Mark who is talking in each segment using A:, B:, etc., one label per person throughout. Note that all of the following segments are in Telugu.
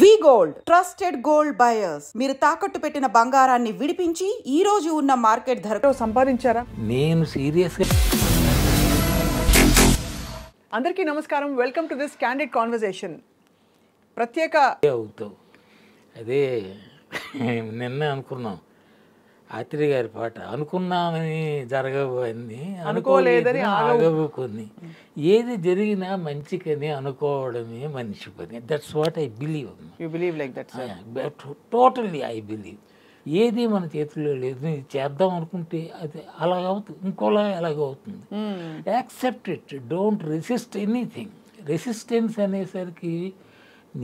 A: వి గోల్డ్ ట్రస్టెడ్ గోల్డ్ బయర్స్. మీరు తాకట్టు పెట్టిన బంగారాన్ని విడిపించి ఈ రోజు ఉన్న మార్కెట్ ధరతో సంపాదించారా?
B: నేను సీరియస్ గా.
C: అందరికీ నమస్కారం. Welcome to this candid conversation. ప్రత్యేక
B: అవుతావు అదే నిన్న అనుకున్నాం ఆత్రి గారి పాట, అనుకున్నామని జరగబోయింది అనుకోలేదని ఆగబోకుంది. ఏది జరిగినా మంచికని అనుకోవడమే మనిషి పని. That's what I believe.
C: You believe like that sir?
B: Totally I believe. ఏది మన చేతుల్లో లేదు. ఇది చేద్దాం అనుకుంటే అది అలాగవుతుంది, ఇంకోలా ఎలాగవుతుంది. Accept it, don't resist anything. Resistance అనేసరికి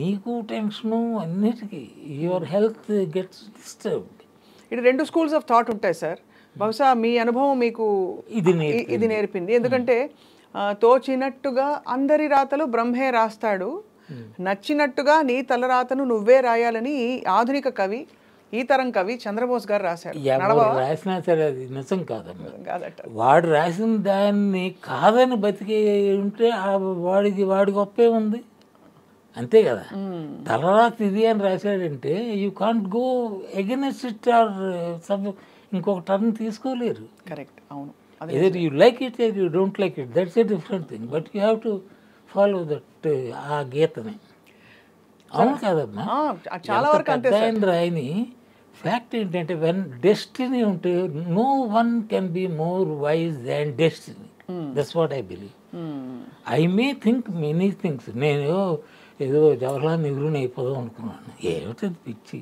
B: నీకు టెన్షను, అన్నిటికీ యువర్ హెల్త్ గెట్స్ డిస్టర్బ్డ్.
C: ఇది రెండు స్కూల్స్ ఆఫ్ థాట్ ఉంటాయి సార్. బహుశా మీ అనుభవం మీకు ఇది నేర్పింది. ఎందుకంటే తోచినట్టుగా అందరి రాతలు బ్రహ్మే రాస్తాడు, నచ్చినట్టుగా నీ తలరాతను నువ్వే రాయాలని ఆధునిక కవి, ఈ తరం కవి చంద్రబోస్ గారు రాశారు.
B: రాసినా సరే అది నిజం కాదమ్మా.
C: కాదట.
B: వాడు రాసిన దాన్ని కాదని బతికే ఉంటే వాడి గొప్పే ఉంది, అంతే కదా. తలరాత ఇది అని రాశాడంటే you can't go against it or ఇంకొక టర్న్ తీసుకోలేరు.
C: కరెక్ట్, అవును.
B: Either you like it either you don't like it, that's a different thing. But you have to follow that ఆ గీతని. అవును కదమ్మా,
C: చాలా వరకు అంతే.
B: ఆయన రాయని ఫ్యాక్ట్ ఏంటంటే వెన్ డెస్టినీ ఉంటే no one can be more wise than destiny. That's what I believe. I may think many things. నేను ఏదో జవహర్లాల్ నెహ్రూని అయిపోదాం అనుకున్నాను. ఏమిటది పిచ్చి,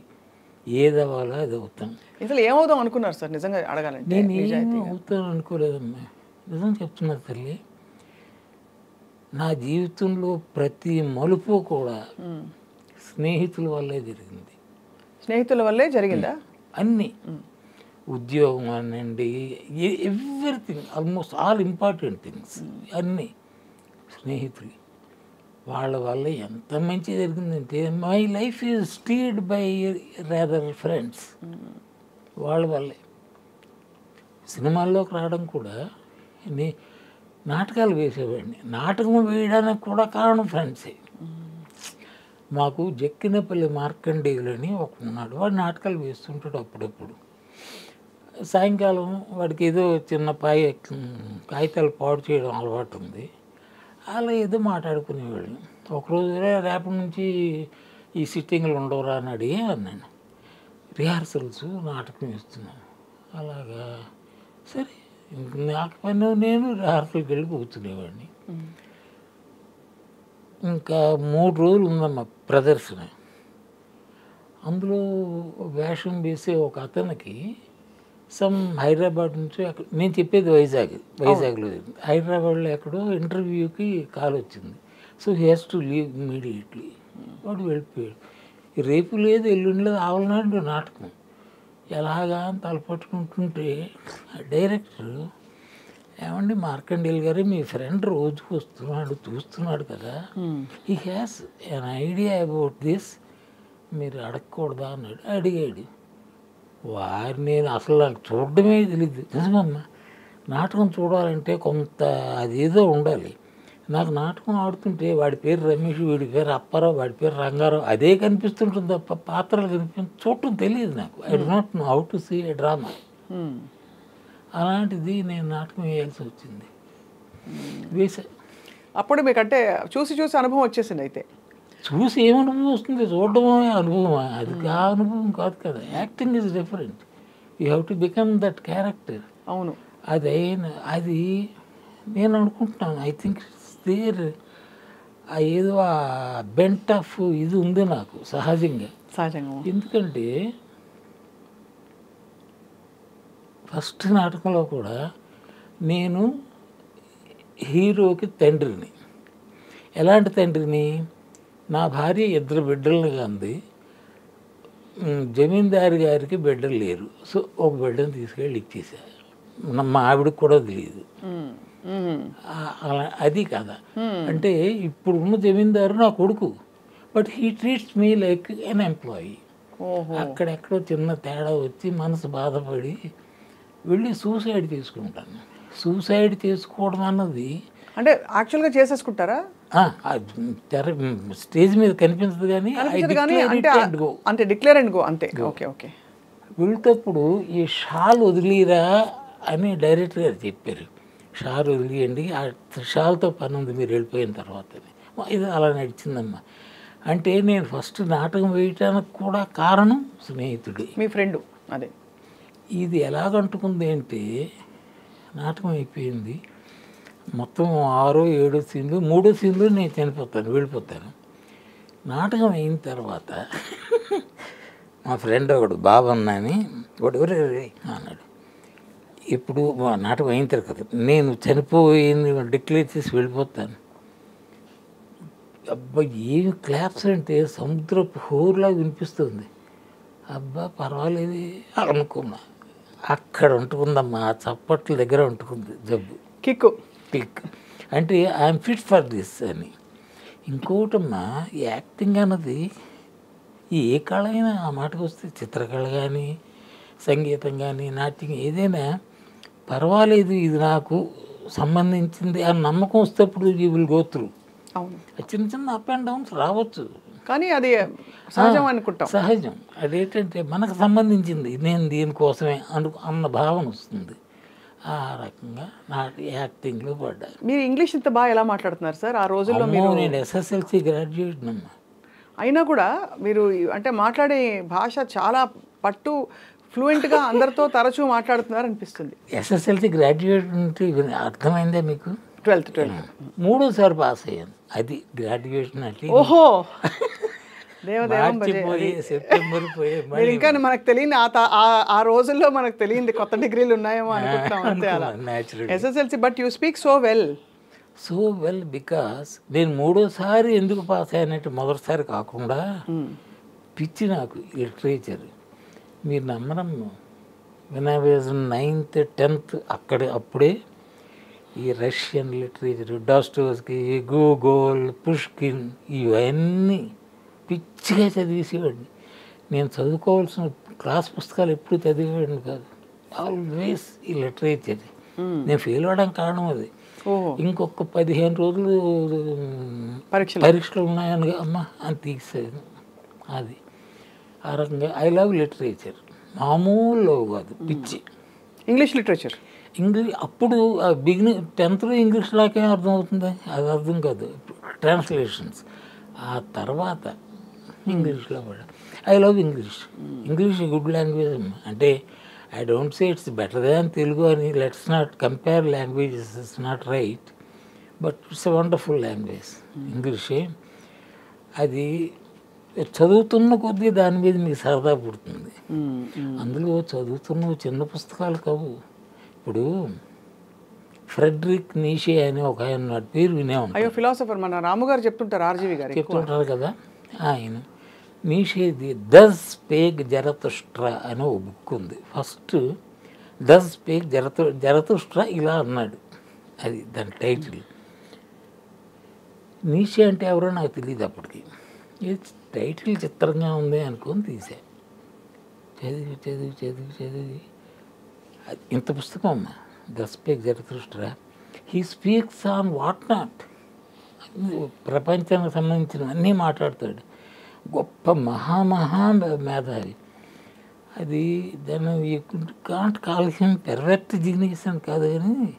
B: ఏది అవ్వాలో అది అవుతాను.
C: అసలు ఏమవుదాం అనుకున్నారు సార్ నిజంగా అడగాలంటే?
B: నేను ఏమి అవుతాను అనుకోలేదమ్మా, నిజం చెప్తున్నా తల్లి. నా జీవితంలో ప్రతి మలుపు కూడా స్నేహితుల వల్లే జరిగింది.
C: స్నేహితుల వల్లే జరిగిందా?
B: అన్నీ, ఉద్యోగం అనండి, everything, almost all important things అన్నీ స్నేహితులు. వాళ్ళ వల్ల ఎంత మంచి జరిగిందంటే my life is steered by rather friends. వాళ్ళ వల్లే సినిమాల్లోకి రావడం కూడా. నాటకాలు వేసేవాడిని, నాటకం వేయడానికి కూడా కారణం ఫ్రెండ్సే. మాకు జక్కినపల్లి మార్కండేయులని ఒక ఉన్నాడు, వాడు నాటకాలు వేస్తుంటాడు అప్పుడప్పుడు. సాయంకాలం వాడికి ఏదో చిన్న కాగితాలు పాడు చేయడం అలవాటు ఉంది. అలా ఏదో మాట్లాడుకునేవాళ్ళు. ఒకరోజు రేపటి నుంచి ఈ సిట్టింగ్లు ఉండవురా అని అడిగి అన్నాను. రిహార్సల్స్ నాటకం వేస్తున్నాను. అలాగా సరే, నాకు పని నేను రిహార్సల్కి వెళ్ళి కూర్చునేవాడిని. ఇంకా 3 రోజులు ఉందమ్మా ప్రదర్శన. అందులో వేషం వేసే ఒక అతనికి హైదరాబాద్ నుంచి అక్కడ, నేను చెప్పేది వైజాగ్లో, హైదరాబాద్లో ఎక్కడో ఇంటర్వ్యూకి కాల్ వచ్చింది. So he has to leave immediately. వాడు వెళ్ళిపోయాడు. రేపు లేదు ఎల్లుండి లేదు, ఆవలనాడు నాటకం. ఎలాగా అని తలపట్టుకుంటుంటే డైరెక్టర్, ఏమండి మార్కండేయులు గారు, మీ ఫ్రెండ్ రోజుకు వస్తున్నాడు, చూస్తున్నాడు కదా, he has an idea about this, మీరు అడగకూడదా అన్నాడు. అడిగాడు. వారు నేను అసలు నాకు చూడడమే తెలియదు. నిజమమ్మా, నాటకం చూడాలంటే కొంత అదేదో ఉండాలి. నాకు నాటకం ఆడుతుంటే వాడి పేరు రమేష్, వీడి పేరు అప్పారావు, వాడి పేరు రంగారావు, అదే కనిపిస్తుంటుంది తప్ప పాత్రలు చూడటం తెలియదు నాకు. I do not know how to see a drama. అలాంటిది నేను నాటకం వేయాల్సి వచ్చింది. వేసా.
C: అప్పుడు మీకంటే చూసి అనుభవం వచ్చేసింది. అయితే
B: చూసి ఏమనుభవం వస్తుంది? చూడడమే అనుభవం. అది ఆ అనుభవం కాదు కదా. Acting is different. You have to become that character.
C: అవును.
B: అది నేను అనుకుంటున్నాను. ఐ థింక్ దేర్ ఏదో ఆ బెంట్ ఆఫ్ ఇది ఉంది నాకు సహజంగా. ఎందుకంటే ఫస్ట్ నాటకంలో కూడా నేను హీరోకి తండ్రిని. ఎలాంటి తండ్రిని? నా భార్య 2 బిడ్డలను కంది, జమీందారు గారికి బిడ్డలు లేరు. సో ఒక బిడ్డను తీసుకెళ్ళి ఇచ్చేసా. మా ఆవిడకి కూడా తెలియదు. అలా అది కదా. అంటే ఇప్పుడు ఉన్న జమీందారు నా కొడుకు, but he treats me like an employee. అక్కడెక్కడో చిన్న తేడా వచ్చి మనసు బాధపడి వెళ్ళి సూసైడ్ చేసుకుంటాను. సూసైడ్ చేసుకోవడం అన్నది
C: అంటే యాక్చువల్గా చేసేసుకుంటారా?
B: తెర స్టేజ్ మీద కనిపించదు కానీ
C: అంటే డిక్లేర్ అండ్ గో అంతే. Okay okay.
B: వెళ్తేప్పుడు ఈ షాల్ వదిలిరా అని డైరెక్టర్ గారు చెప్పారు. షాల్ వదిలియండి, ఆ షాల్తో పని ఉంది మీరు వెళ్ళిపోయిన తర్వాత. ఇది అలా నడిచిందమ్మా. అంటే నేను ఫస్ట్ నాటకం వేయటానికి కూడా కారణం స్నేహితుడే,
C: మీ ఫ్రెండు. అదే
B: ఇది ఎలాగంటుకుంది అంటే నాటకం అయిపోయింది, మొత్తం 6 7 సీన్లు, 3 సీన్లు నేను చనిపోతాను, వెళ్ళిపోతాను. నాటకం అయిన తర్వాత మా ఫ్రెండ్ ఒకడు బాబన్న అని ఒకడు అన్నాడు, ఇప్పుడు నాటకం అయిన తర్వాత నేను చనిపోయింది డిక్లేర్ చేసి వెళ్ళిపోతాను. అబ్బా ఏమి క్లాప్స్ అంటే సముద్రపు హోరులాగా వినిపిస్తుంది. అబ్బా పర్వాలేదు అనుకున్నా. అక్కడ ఉంటుకుందమ్మా, ఆ చప్పట్ల దగ్గర ఉంటుకుంది జబ్బు, క్లిక్ అంటే ఐఎమ్ ఫిట్ ఫర్ దిస్ అని. ఇంకోటమ్మా, యాక్టింగ్ అన్నది ఏ కళ అయినా ఆ మాటకు వస్తే, చిత్రకళ కానీ సంగీతం కానీ నాట్యం ఏదైనా పర్వాలేదు, ఇది నాకు సంబంధించింది అని నమ్మకం వస్తేప్పుడు యూ విల్ గో త్రూ. చిన్న చిన్న అప్ అండ్ డౌన్స్ రావచ్చు కానీ అది సహజం అనుకుంటాం. సహజం. అదేంటంటే మనకు సంబంధించింది, నేను దీనికోసమే అన్న భావన వస్తుంది. ఆ రకంగా నా యాక్టింగ్లో పడ్డా.
C: మీరు ఇంగ్లీష్ ఇంత బాగా ఎలా మాట్లాడుతున్నారు సార్? ఆ రోజుల్లో
B: నేను ఎస్ఎస్ఎల్సి గ్రాడ్యుయేట్ అమ్మా.
C: అయినా కూడా మీరు అంటే మాట్లాడే భాష చాలా పట్టు ఫ్లూయెంట్గా అందరితో తరచూ మాట్లాడుతున్నారు అనిపిస్తుంది.
B: ఎస్ఎస్ఎల్సి గ్రాడ్యుయేట్ అంటే అర్థమైందే మీకు?
C: 12th
B: 3సారి పాస్ అయ్యాను. అది గ్రాడ్యుయేషన్ అంటే.
C: ఓహో
B: సెప్టెంబర్ పోయే
C: ఇంకా మనకు తెలియని ఆ రోజుల్లో మనకు తెలియంది కొత్త డిగ్రీలు ఉన్నాయేమో అనుకుంటాం అంతే. అలా SSLC. But you speak so well
B: because నేను 3సారి ఎందుకు పాస్ అయ్యానంటే మొదటిసారి కాకుండా పిచ్చి నాకు లిటరేచర్. మీరు నమ్మరమ్మ, when I was in 9th 10th అప్పుడే ఈ రష్యన్ లిటరేచర్, డాస్టోవ్స్కీ, గోగోల్, పుష్కిన్ ఇవన్నీ పిచ్చిగా చదివేసేవాడిని. నేను చదువుకోవాల్సిన క్లాస్ పుస్తకాలు ఎప్పుడు చదివేవాడిని కాదు. ఆల్వేస్ ఈ లిటరేచర్. నేను ఫెయిల్ అవ్వడానికి కారణం అది. ఇంకొక 15 రోజులు పరీక్షలు ఉన్నాయని అమ్మ అని తీసేది. అది ఆ రకంగా ఐ లవ్ లిటరేచర్. మామూలు కాదు, పిచ్చి.
C: English literature,
B: English. అప్పుడు బిగినింగ్ 10th ఇంగ్లీష్ లాకేం అర్థం అవుతుంది, అది అర్థం కాదు. ట్రాన్స్లేషన్స్. ఆ తర్వాత ఇంగ్లీష్లో కూడా I love English. English good language. అంటే I don't say it's better than Telugu అని, let's not compare languages, it's not right, but it's a wonderful language ఇంగ్లీషే. అది చదువుతున్న కొద్దీ దాని మీద మీకు సరదా పుడుతుంది. అందులో చదువుతున్న చిన్న పుస్తకాలు కావు. ఇప్పుడు ఫ్రెడరిక్ నీషే అని ఒక ఆయన పేరు వినే ఉంటారు,
C: ఫిలాసఫర్. మన రాముగారు చెప్తుంటారు, ఆర్జీవి గారు
B: చెప్తుంటారు కదా. ఆయన నీషేది దస్ స్పేక్ జరతుష్ట్రా అని ఒక బుక్ ఉంది. ఫస్ట్ దస్ స్పేక్ జరతుష్ట్రా ఇలా అన్నాడు, అది దాని టైటిల్. నీషే అంటే ఎవరో నాకు తెలియదు అప్పటికి. టైటిల్ చిత్రంగా ఉంది అనుకొని తీసా. చదివి ఇంత పుస్తకం అమ్మా, the speak Zarathustra. He speaks on what not, ప్రపంచానికి సంబంధించిన అన్నీ మాట్లాడతాడు. గొప్ప మేధావి. అది దాన్ని can't call him perfect genius అని కాదు, కానీ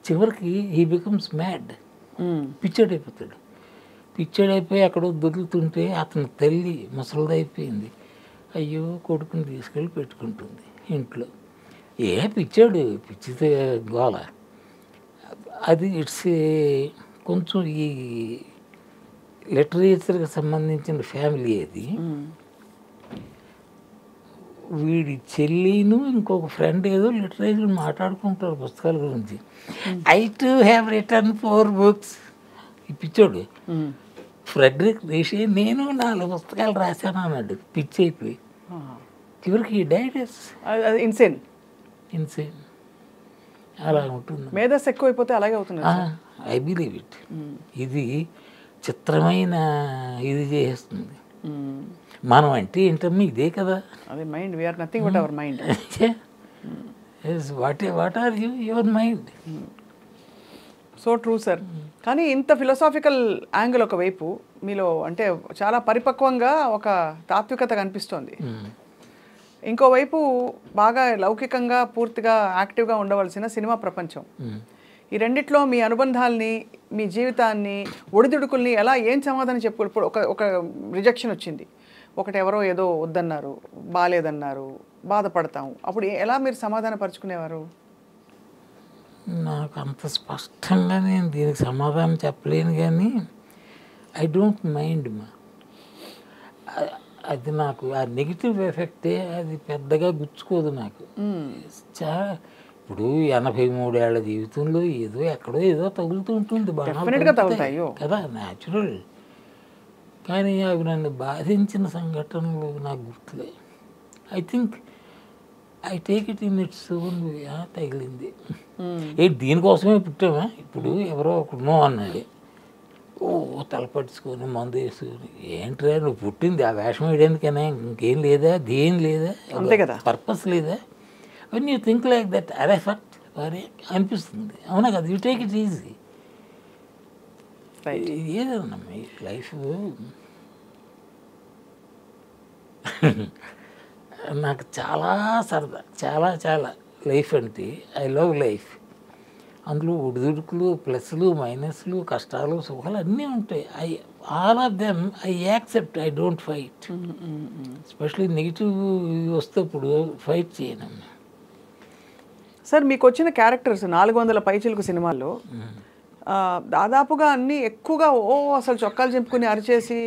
B: చివరికి హీ బికమ్స్ మ్యాడ్, పిచ్చడైపోతాడు. పిచ్చడైపోయి అక్కడ దొరుకుతుంటే అతని తల్లి ముసలిదైపోయింది. అయ్యో కొడుకుని తీసుకెళ్ళి పెట్టుకుంటుంది ఇంట్లో. పిచ్చాడు, పిచ్చితే గోల. అది ఇట్స్ కొంచెం ఈ లిటరేచర్కి సంబంధించిన ఫ్యామిలీ అది. వీడి చెల్లిను ఇంకొక ఫ్రెండ్ ఏదో లిటరేచర్ మాట్లాడుకుంటారు పుస్తకాల గురించి. I to have return 4 books. ఈ పిచ్చోడు ఫ్రెడరిక్ నీషే నేను 4 పుస్తకాలు రాశాను అన్నాడు, పిచ్చి అయిపోయి. చివరికి డైడెస్
C: ఇన్సేన్
B: అలా ఉంటుంది.
C: మేధస్ ఎక్కువైపోతే అలాగే అవుతుంది.
B: I believe it. ఇది చిత్రమైన ఇది చేస్తుంది. మనం అంటే ఏంటమ్మా ఇదే కదా,
C: అదే mind. We are nothing but our mind.
B: What are you, your mind.
C: So true sir. కానీ ఇంత ఫిలాసాఫికల్ యాంగిల్ ఒకవైపు మీలో అంటే చాలా పరిపక్వంగా ఒక తాత్వికత కనిపిస్తోంది. ఇంకోవైపు బాగా లౌకికంగా పూర్తిగా యాక్టివ్గా ఉండవలసిన సినిమా ప్రపంచం. ఈ రెండిట్లో మీ అనుబంధాల్ని, మీ జీవితాన్ని, ఒడిదుడుకుల్ని ఏం సమాధానం చెప్పుకో. ఇప్పుడు ఒక రిజెక్షన్ వచ్చింది, ఒకటి ఎవరో ఏదో వద్దన్నారు, బాగాలేదన్నారు, బాధపడతాం, అప్పుడు ఎలా మీరు సమాధాన పరుచుకునేవారు?
B: నాకు అంత స్పష్టంగా నేను దీనికి సమాధానం చెప్పలేను, కానీ ఐ డోంట్ మైండ్ అది నాకు ఆ నెగిటివ్ ఎఫెక్టే అది పెద్దగా గుచ్చుకోదు నాకు. ఇప్పుడు 83 ఏళ్ల జీవితంలో ఎక్కడో ఏదో తగులుతూ ఉంటుంది కదా, న్యాచురల్. కానీ అవి నన్ను బాధించిన సంఘటనలు నాకు గుర్తులే. I think I take it in its own way. తగిలింది దీనికోసమే పుట్టామా, ఇప్పుడు ఎవరో ఒకడు నో అన్నాడు, తలపట్టుకొని మందు వేసుకొని, ఏంట్రా నువ్వు పుట్టింది ఆ వేషం వేయడానికైనా, ఇంకేం లేదా, దేం లేదా,
C: అంతే కదా,
B: పర్పస్ లేదా, when you think like that, అరే ఫట్ అరే అనిపిస్తుంది. అవునా కదా, యూ టేక్ ఇట్ ఈజీ. ఏదన్నా లైఫ్ నాకు చాలా సరదా, చాలా చాలా లైఫ్ అంటే ఐ లవ్ లైఫ్. అందులో ఒడిదుడుకులు, ప్లస్లు, మైనస్లు, కష్టాలు, సుఖాలు అన్నీ ఉంటాయి. All of them I accept, I don't fight. Especially negative వస్తేప్పుడు ఫైట్ చేయను.
C: సార్ మీకు వచ్చిన క్యారెక్టర్స్ 400 పైచిలుకు సినిమాల్లో దాదాపుగా అన్నీ ఎక్కువగా అసలు చొక్కాలు చింపుకుని అరిచేసి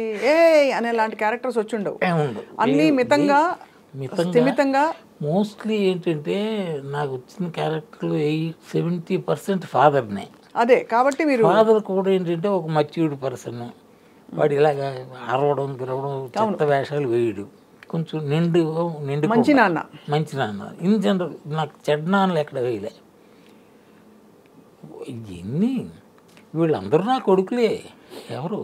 C: అనే లాంటి క్యారెక్టర్స్ వచ్చి ఉండవు. అన్నీ మితంగా స్థిమితంగా.
B: మోస్ట్లీ ఏంటంటే నాకు వచ్చిన క్యారెక్టర్లు 70% ఫాదర్నే.
C: అదే కాబట్టి మీరు
B: ఫాదర్ కూడా ఏంటంటే ఒక మచ్యూర్డ్ పర్సన్. వాడు ఇలాగా అరవడం గిరవడం చెత్త వేషాలు వేయడు, కొంచెం నిండు
C: మంచి నాన్న.
B: ఇన్ జనరల్ నాకు చెడ్డ నాన్నలు ఎక్కడ వేయలే. ఇవన్నీ వీళ్ళందరూ నా కొడుకులే. ఎవరు?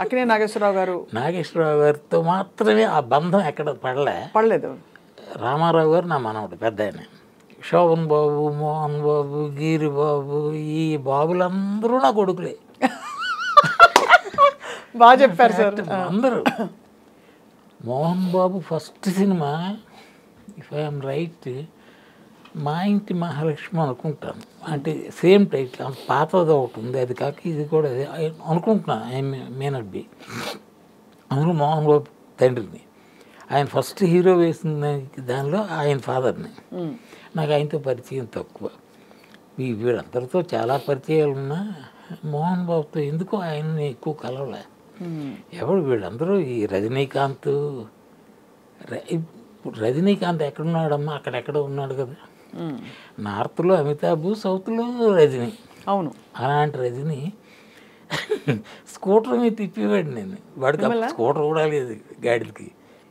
C: అక్కినేని
B: నాగేశ్వరరావు గారితో మాత్రమే ఆ బంధం ఎక్కడ పడలేదు. రామారావు గారు నా మనవడు, పెద్ద ఆయన. శోభన్ బాబు, మోహన్ బాబు, గీరి బాబు, ఈ బాబులందరూ నా కొడుకులే.
C: బాగా చెప్పారు సార్
B: అందరూ. Mohan Babu first cinema if I'm right Maa Inti Mahalakshmi అనుకుంటాను. అంటే సేమ్ టైటిల్, పాతది ఒకటి ఉంది, అది కాక ఇది కూడా అనుకుంటున్నాను. I may not be. అందులో మోహన్ బాబు తండ్రిని, ఆయన ఫస్ట్ హీరో వేసిన దానిలో ఆయన ఫాదర్ని. నాకు ఆయనతో పరిచయం తక్కువ. వీళ్ళందరితో చాలా పరిచయాలు ఉన్నా మోహన్ బాబుతో ఎందుకో ఆయన్ని ఎక్కువ కలవలే. ఎవడు వీళ్ళందరూ ఈ రజనీకాంత్ ఎక్కడున్నాడమ్మా, అక్కడెక్కడ ఉన్నాడు కదా. నార్త్లో అమితాబ్, సౌత్లో రజనీ.
C: అవును,
B: అలాంటి రజనీ స్కూటర్ మీద తిప్పేవాడు నేను. వాడికి స్కూటర్ కూడా లేదు గాడికి.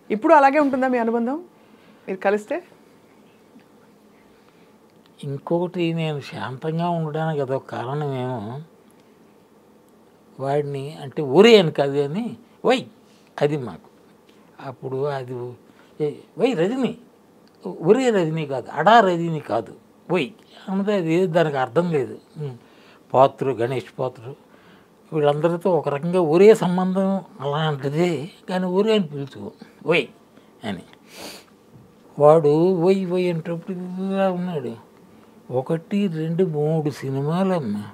C: ఇప్పుడు అలాగే ఉంటుందా మీ అనుబంధం మీరు కలిస్తే?
B: ఇంకొకటి, నేను శాంతంగా ఉండడానికి అదొక కారణమేమో. వాడిని అంటే ఒరే అని కాదు కానీ వై అది మాకు అప్పుడు అది వై రజనీ, ఒరే రజనీ కాదు, అడా రజనీ కాదు, వై అన్నది అది దానికి అర్థం లేదు. పాత్రు, గణేష్ పాత్రు వీళ్ళందరితో ఒక రకంగా ఒరే సంబంధం అలాంటిదే, కానీ ఒరే అని పిలుచు వై అని. వాడు వై అంటప్పుడు ఇలా ఉన్నాడు. 1, 2, 3 సినిమాలమ్మా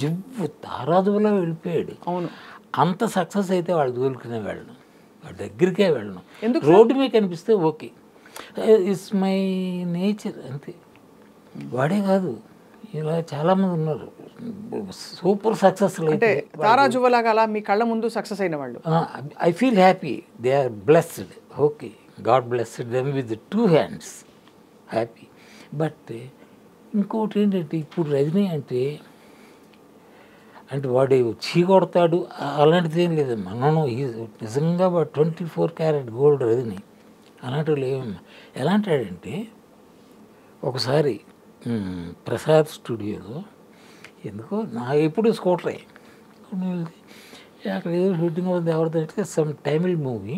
B: జివ్వు తారాజులో వెళ్ళిపోయాడు.
C: అవును,
B: అంత సక్సెస్ అయితే వాళ్ళు దూలుకునే వెళ్ళను, వాడి దగ్గరికే వెళ్ళను. రోడ్డు మీద కనిపిస్తే ఓకే, ఇట్స్ మై నేచర్ అంతే. వాడే కాదు, ఇలా చాలామంది ఉన్నారు సూపర్ సక్సెస్.
C: అంటే తారాజువలాగా అలా మీ కళ్ళ ముందు సక్సెస్ అయిన వాళ్ళు.
B: I feel happy, they are blessed. Okay, god blessed them with 2 hands, happy. But ఇంకోటి ఏంటంటే ఇప్పుడు రజనీ అంటే వాడు చీకొడతాడు అలాంటిది ఏం లేదమ్మా. నన్ను నిజంగా వాడు 24 క్యారెట్ గోల్డ్ రజనీ. అలాంటివి లేవమ్మా. ఎలాంటాడంటే ఒకసారి ప్రసాద్ స్టూడియోలో ఎందుకో నా ఎప్పుడు స్కూటరే అక్కడ ఏదో షూటింగ్ అవుతుంది, ఎవరిదంటే సమ్ తమిళ్ మూవీ,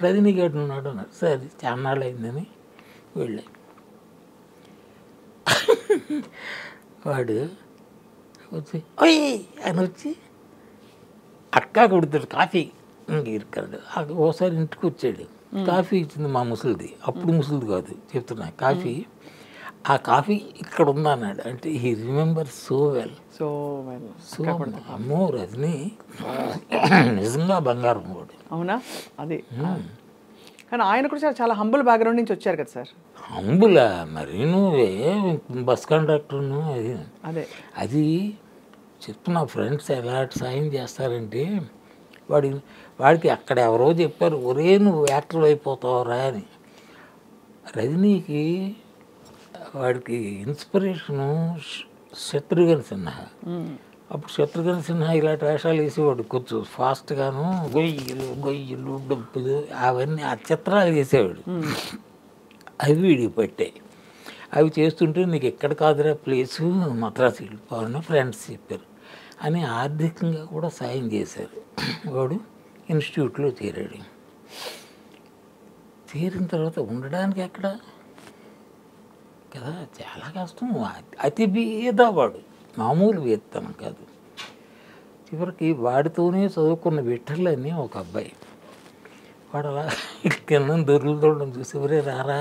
B: రజనీకాంత్ ఉన్నాడు అన్నారు. సరే చాన్నాళ్ళు అయిందని వెళ్ళాను. వాడు వచ్చి ఓయ్ అని వచ్చి అక్క కొడుతాడు కాఫీ ఇరుకాడు. ఓసారి ఇంటికి వచ్చాడు, కాఫీ ఇచ్చింది మా ముసలిది, అప్పుడు ముసలిది కాదు చెప్తున్నా. కాఫీ, ఆ కాఫీ ఇక్కడ ఉందన్నాడు. అంటే he remember so well.
C: So
B: అమ్మో రజనీ నిజంగా బంగారం వాడు.
C: అవునా? అది కానీ ఆయన కూడా చాలా హంబుల్ బ్యాక్గ్రౌండ్ నుంచి వచ్చారు కదా సార్.
B: హంబులా మరి నువ్వే బస్ కండక్టర్ను.
C: అదే
B: అది చెప్తున్నా. ఫ్రెండ్స్ ఎలాంటి సాయం చేస్తారంటే వాడికి అక్కడ ఎవరో చెప్పారు, ఒరే నువ్వు యాక్టర్ అయిపోతావురా అని. రజనీకి వాడికి ఇన్స్పిరేషను శత్రుఘ్న సిన్హా. అప్పుడు శత్రుఘ్న సిన్హా ఇలాంటి వేషాలు వేసేవాడు, కొంచెం ఫాస్ట్గాను, గొయ్యలు డబ్బులు అవన్నీ ఆ చిత్రాలు చేసేవాడు. అవి వీడికి పట్టాయి. అవి చేస్తుంటే నీకు ఎక్కడ కాదురా ప్లేసు, మద్రాసు వెళ్ళిపోవాలని ఫ్రెండ్స్ చెప్పారు అని ఆర్థికంగా కూడా సాయం చేశారు. వాడు ఇన్స్టిట్యూట్లో చేరాడు. చేరిన తర్వాత ఉండడానికి ఎక్కడ కదా, చాలా కష్టం. అతి బీదవాడు, మామూలు వేత్తనం కాదు. చివరికి వాడితోనే చదువుకున్న విఠలని ఒక అబ్బాయి, వాడు అలా కింద దొరుకుతుండడం చూసి ఎవరే రారా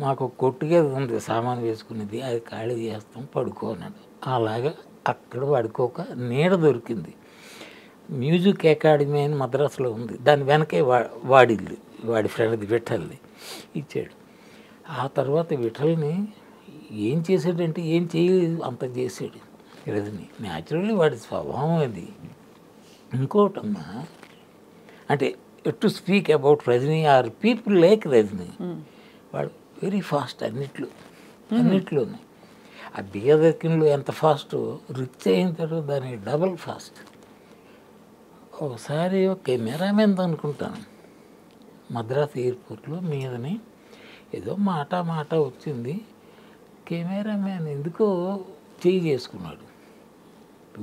B: మాకు కొట్టుగా ఉంది సామాను వేసుకునేది, అది ఖాళీ చేస్తాం పడుకో అన్నాడు. అలాగా అక్కడ పడుకోక నీడ దొరికింది. మ్యూజిక్ అకాడమీ అని మద్రాసులో ఉంది, దాని వెనకే వాడిల్లు, వాడి ఫ్రెండ్ది విఠల్ని ఇచ్చాడు. ఆ తర్వాత విఠల్ని ఏం చేశాడంటే ఏం చేయలేదు, అంత చేశాడు రజనీ. న్యాచురల్లీ వాడి స్వభావం అది. ఇంకోటమ్మా అంటే to speak about Rajni or people like Rajni, వాడు వెరీ ఫాస్ట్ అన్నిట్లోనే. ఆ బీదకిన్లో ఎంత ఫాస్ట్, రిచ్ అయిన తర్వాత దాని డబల్ ఫాస్ట్. ఒకసారి ఒక కెమెరామెన్ అనుకుంటాను మద్రాసు ఎయిర్పోర్ట్లో మీదని ఏదో మాట వచ్చింది. కెమెరామెన్ ఎందుకో చేయి చేసుకున్నాడు.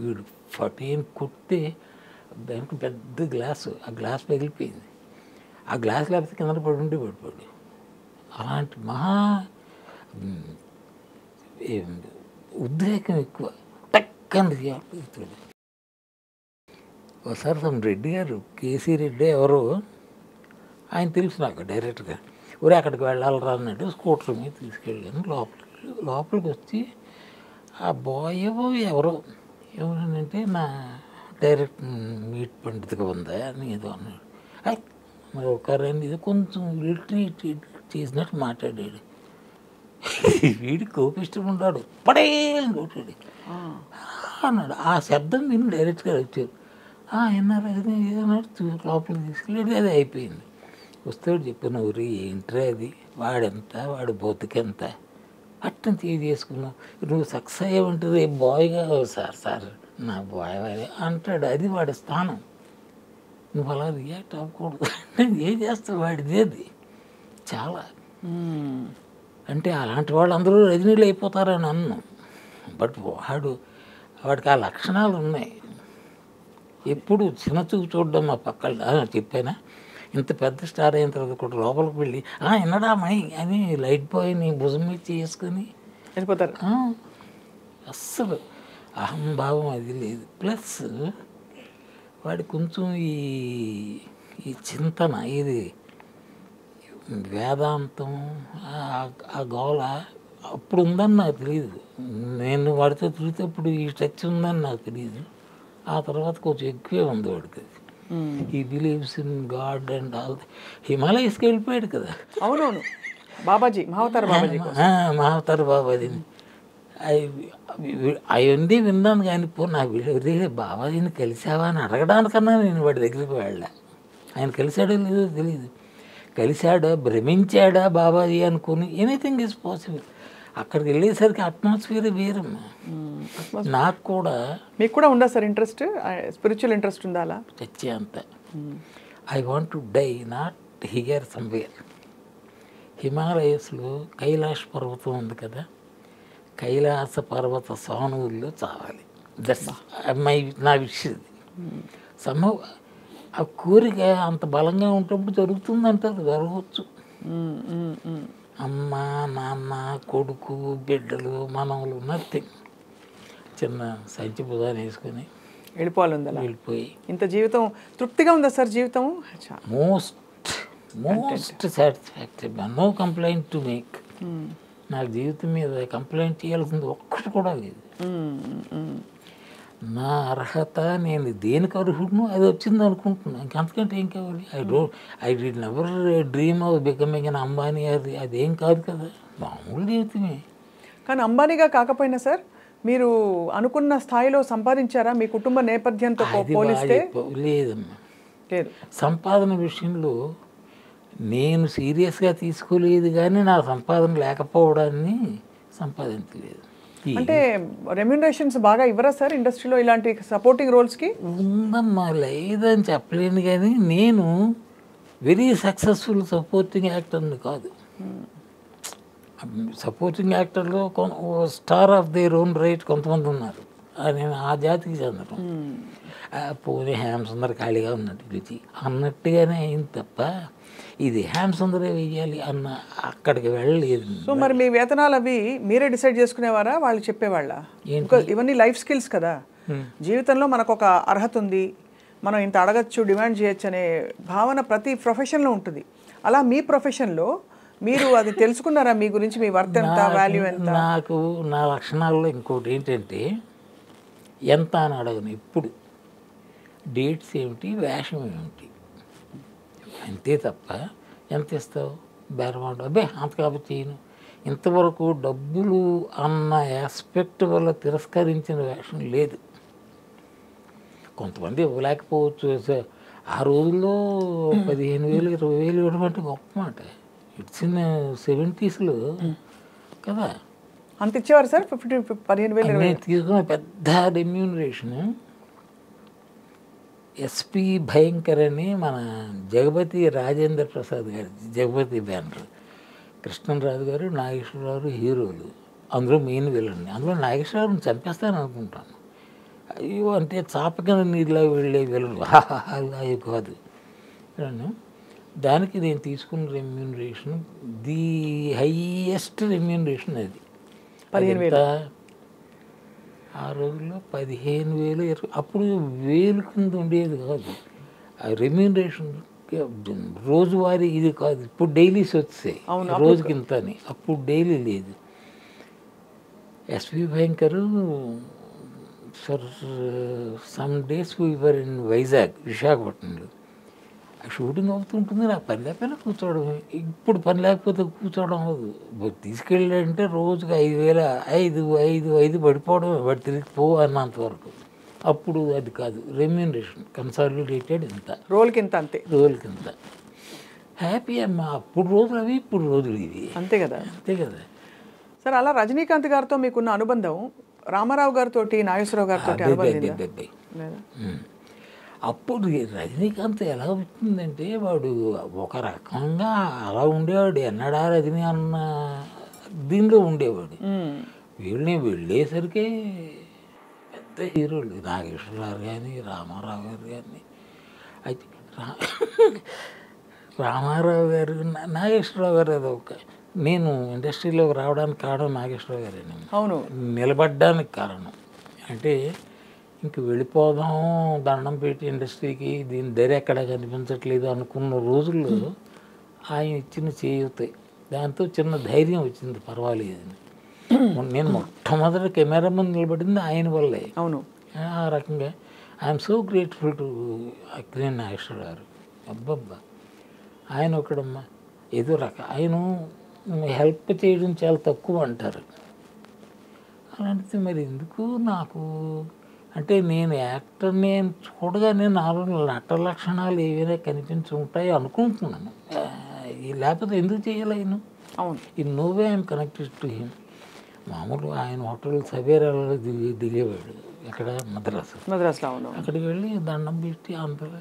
B: వీడు ఫటీని కొట్టి దానికి పెద్ద గ్లాసు, ఆ గ్లాస్ పగిలిపోయింది. ఆ గ్లాస్ లేకపోతే కింద పడిపోయాడు. అలాంటి మహా ఉద్రేకం ఎక్కువ, టక్కని రియాక్ట్. ఒకసారి తమ రెడ్డి గారు, కేసీ రెడ్డి ఎవరో, ఆయన తెలుసు నాకు డైరెక్ట్గా, ఊరే అక్కడికి వెళ్ళాలరా అన్నట్టు స్కూటర్ మీద తీసుకెళ్ళాను. లోపలికి వచ్చి ఆ బాయ్ ఎవరో ఏమనంటే నా డైరెక్ట్ మీట్ పండితుగా ఉందా అని ఏదో అన్నాడు. మరి ఒకరండి ఇది కొంచెం రిట్రీట్ చేసినట్టు మాట్లాడాడు. వీడి కోపిష్టం ఉన్నాడు, పడేని కొట్టాడు అన్నాడు. ఆ శబ్దం విని డైరెక్ట్గా వచ్చారు. ఎన్నారు అది ఏదన్నట్టు లోపలికి తీసుకెళ్ళి అది అయిపోయింది. వస్తాడు చెప్పాను, ఊరి ఏంట్రా అది, వాడెంత, వాడు బతుకెంత అట్టని చేసుకున్నావు, నువ్వు సక్సెస్ అయ్యావంటే బాయ్గా సార్ నా బాయ్ అంటాడు. అది వాడి స్థానం, నువ్వు అలా రియాక్ట్ అవ్వకూడదు. ఏం చేస్తావు, వాడిది అది చాలా. అంటే అలాంటి వాళ్ళు అందరూ రజనీలు అయిపోతారని అన్నాం. బట్ వాడికి ఆ లక్షణాలు ఉన్నాయి. ఎప్పుడు చిన్న చూపు చూడడం మా పక్కన చెప్పానా, ఇంత పెద్ద స్టార్ అయిన తర్వాత కూడా లోపలికి వెళ్ళి ఎన్నడా మై అని లైట్ బాయ్ని భుజం మీద చేసుకొని
C: వెళ్ళిపోతారు.
B: అస్సలు అహంభావం అది లేదు. ప్లస్ వాడి కొంచెం ఈ చింతన, ఇది వేదాంతం ఆ గోళ అప్పుడు ఉందని నాకు తెలియదు. నేను వాడితో తిరిగితేప్పుడు ఈ టచ్ ఉందని నాకు తెలియదు. ఆ తర్వాత కొంచెం ఎక్కువే ఉంది వాడికి. He believes in God and all. హిమాలయస్కి వెళ్ళిపోయాడు కదా.
C: అవునవును, బాబాజీ,
B: మహావతార్ బాబాజీ. అవన్నీ విన్నాను కానీ నాకు బాబాజీని కలిసావా అని అడగడానికన్నా నేను వాడి దగ్గరికి వెళ్ళా. ఆయన కలిశాడో లేదో తెలియదు. కలిశాడా, భ్రమించాడా బాబాజీ అనుకుని, ఎనీథింగ్ ఈజ్ పాసిబుల్. అక్కడికి వెళ్ళేసరికి అట్మాస్ఫియర్ వేరమ్మా. నాకు కూడా.
C: మీకు కూడా ఉందా సార్ ఇంట్రెస్ట్, స్పిరిచువల్ ఇంట్రెస్ట్ ఉందా? అలా
B: చచ్చే అంత. I want to die not here somewhere. హిమాలయస్లో కైలాష్ పర్వతం ఉంది కదా, కైలాస పర్వత సానువుల్లో చావాలి. దట్స్ నా విషయం. సంభవ ఆ కోరిక అంత బలంగా ఉంటప్పుడు జరుగుతుందంటారు, జరగవచ్చు. అమ్మ, నాన్న, కొడుకు, బిడ్డలు, మనవలు, నథింగ్. చిన్న సంచి బుధాన్ని వేసుకొని
C: వెళ్ళిపోవాలి ఉంది అలా
B: వెళ్ళిపోయి
C: ఇంత జీవితం తృప్తిగా ఉందా సార్ జీవితం?
B: Most satisfactory, no complaint to make. నాకు జీవితం మీద కంప్లైంట్ చేయాల్సింది ఒక్కటి కూడా లేదు. నా అర్హత, నేను దేనికి అర్హుడును అది వచ్చింది అనుకుంటున్నాను. ఇంకంతకంటే ఏం కావాలి? I did never dream of becoming an Ambani. అదేం కాదు కదా, మామూలు జీవితమే.
C: కానీ అంబానీగా కాకపోయినా సార్ మీరు అనుకున్న స్థాయిలో సంపాదించారా మీ కుటుంబ నేపథ్యంతో పోలిస్తే?
B: లేదమ్మా,
C: లేదు.
B: సంపాదన విషయంలో నేను సీరియస్గా తీసుకోలేదు, కానీ నా సంపాదన లేకపోవడాన్ని సంపాదించలేదు.
C: అంటే రెమ్యునరేషన్స్ బాగా ఇవ్వరా సార్ ఇండస్ట్రీలో ఇలాంటి సపోర్టింగ్ రోల్స్కి?
B: ఉందమ్మా, లేదని చెప్పలేను, కానీ నేను వెరీ సక్సెస్ఫుల్ సపోర్టింగ్ యాక్టర్ని కాదు. సపోర్టింగ్ యాక్టర్లో star of their own right కొంతమంది ఉన్నారు, నేను ఆ జాతికి చెందడం. పోనీ హ్యామ్ సుందర్ ఖాళీగా ఉన్నట్టు రుచి అన్నట్టుగానే అయింది తప్ప ఇది హ్యామ్ సుందరే వెయ్యాలి అన్న అక్కడికి వెళ్ళలేదు.
C: సో మరి మీ వేతనాలు అవి మీరే డిసైడ్ చేసుకునేవారా, వాళ్ళు చెప్పేవాళ్ళ? ఇవన్నీ లైఫ్ స్కిల్స్ కదా, జీవితంలో మనకు ఒక అర్హత ఉంది, మనం ఇంత అడగచ్చు, డిమాండ్ చేయొచ్చు అనే భావన ప్రతి ప్రొఫెషన్లో ఉంటుంది. అలా మీ ప్రొఫెషన్లో మీరు అది తెలుసుకున్నారా? మీ గురించి మీ వర్త్ ఎంత, వాల్యూ ఎంత?
B: నాకు నా లక్షణాల్లో ఇంకోటి ఏంటంటే, ఎంత అని అడగను ఎప్పుడు, డేట్స్ ఏమిటి, వేషం ఏమిటి, అంతే తప్ప ఎంత ఇస్తావు బేరమాట అబ్బే అంత కాబట్టి చేయను. ఇంతవరకు డబ్బులు అన్న ఆస్పెక్ట్ వల్ల తిరస్కరించిన వేషం లేదు. కొంతమంది ఇవ్వలేకపోవచ్చు. ఆ రోజుల్లో 15,000 20,000 ఇవ్వడం అంటే గొప్ప మాట. ఇట్స్ ఇన్ 70s కదా.
C: అంత ఇచ్చేవారు సార్? 15,000
B: నేను తీసుకున్న పెద్ద రెమ్యూనరేషన్ ఎస్పి భయంకర్ అని మన జగపతి రాజేంద్ర ప్రసాద్ గారి జగపతి బ్యానర్, కృష్ణరాజు గారు, నాగేశ్వరరావు హీరోలు, అందులో మెయిన్ విలన్ని. అందులో నాగేశ్వరరావుని చంపేస్తాను అనుకుంటాను. అయ్యో అంటే చాప కింద నీళ్ళ వెళ్ళే విలలు అవి కాదు. దానికి నేను తీసుకున్న రెమ్యూనరేషన్ ది హైయెస్ట్ రెమ్యూనరేషన్ అది.
C: 15,000
B: ఆ రోజుల్లో 15,000 అప్పుడు 1000 కింద ఉండేది కాదు. ఆ రెమ్యూనరేషన్ రోజువారీ ఇది కాదు. ఇప్పుడు డైలీస్ వచ్చాయి రోజుకి ఇంత అని, అప్పుడు డైలీ లేదు. ఎస్వి భయంకర్ for some days we were in Vizag, విశాఖపట్నంలో. షూటింగ్ అవుతుంటుంది, నాకు పని లేకపోయినా కూర్చోవడం. ఇప్పుడు పని లేకపోతే కూర్చోవడం అవ్వదు. తీసుకెళ్ళాడంటే రోజుకి 5,000 పడిపోవడం, వాడు తిరిగిపో అన్నంతవరకు. అప్పుడు అది కాదు రెమ్యూనరేషన్, కన్సాలిడేటెడ్ ఇంత,
C: రోల్కి ఇంత, అంతే
B: రోల్కి ఇంత. హ్యాపీ అమ్మా. అప్పుడు రోజులు అవి, ఇప్పుడు రోజులు ఇవి,
C: అంతే కదా.
B: అంతే కదా
C: సార్. అలా రజనీకాంత్ గారితో మీకున్న అనుబంధం రామారావు గారితో, నాగేశ్వరరావు గారితో
B: అప్పుడు రజనీకాంత్ ఎలా వచ్చిందంటే, వాడు ఒక రకంగా అలా ఉండేవాడు, ఎన్నడా రజనీ అన్న దీనిలో ఉండేవాడు. వీళ్ళని వెళ్ళేసరికి పెద్ద హీరోలు, నాగేశ్వరరావు కానీ, రామారావు గారు కానీ. అయితే రామారావు గారు, నాగేశ్వరరావు గారు అదొక, నేను ఇండస్ట్రీలోకి రావడానికి కారణం నాగేశ్వరరావు గారేనే.
C: అవును,
B: నిలబడ్డానికి కారణం అంటే, ఇంక వెళ్ళిపోదాం దండం పెట్టి ఇండస్ట్రీకి, దీని ధర ఎక్కడ కనిపించట్లేదు అనుకున్న రోజుల్లో ఆయన ఇచ్చిన చేయూతాయి, దాంతో చిన్న ధైర్యం వచ్చింది, పర్వాలేదని. నేను మొట్టమొదటి కెమెరా ముందు నిలబడింది ఆయన వల్లే.
C: అవును,
B: ఆ రకంగా I'm so grateful to Akkineni Nageswara Rao garu. అబ్బబ్బా, ఆయన ఒకడమ్మా ఏదో ఆయన హెల్ప్ చేయడం చాలా తక్కువ అంటారు. అలాంటిది మరి ఎందుకు నాకు అంటే, నేను యాక్టర్ని చూడగానే నాలో నట లక్షణాలు ఏవైనా కనిపించి ఉంటాయి అనుకుంటున్నాను. లేకపోతే ఎందుకు చేయాలి ఆయన?
C: అవును,
B: in no way I'm connected to him. మామూలు ఆయన హోటల్ సవేరాలో దిగేవాడు, ఎక్కడ మద్రాసులో.
C: అవును,
B: అక్కడికి వెళ్ళి దండం పెట్టి అందరూ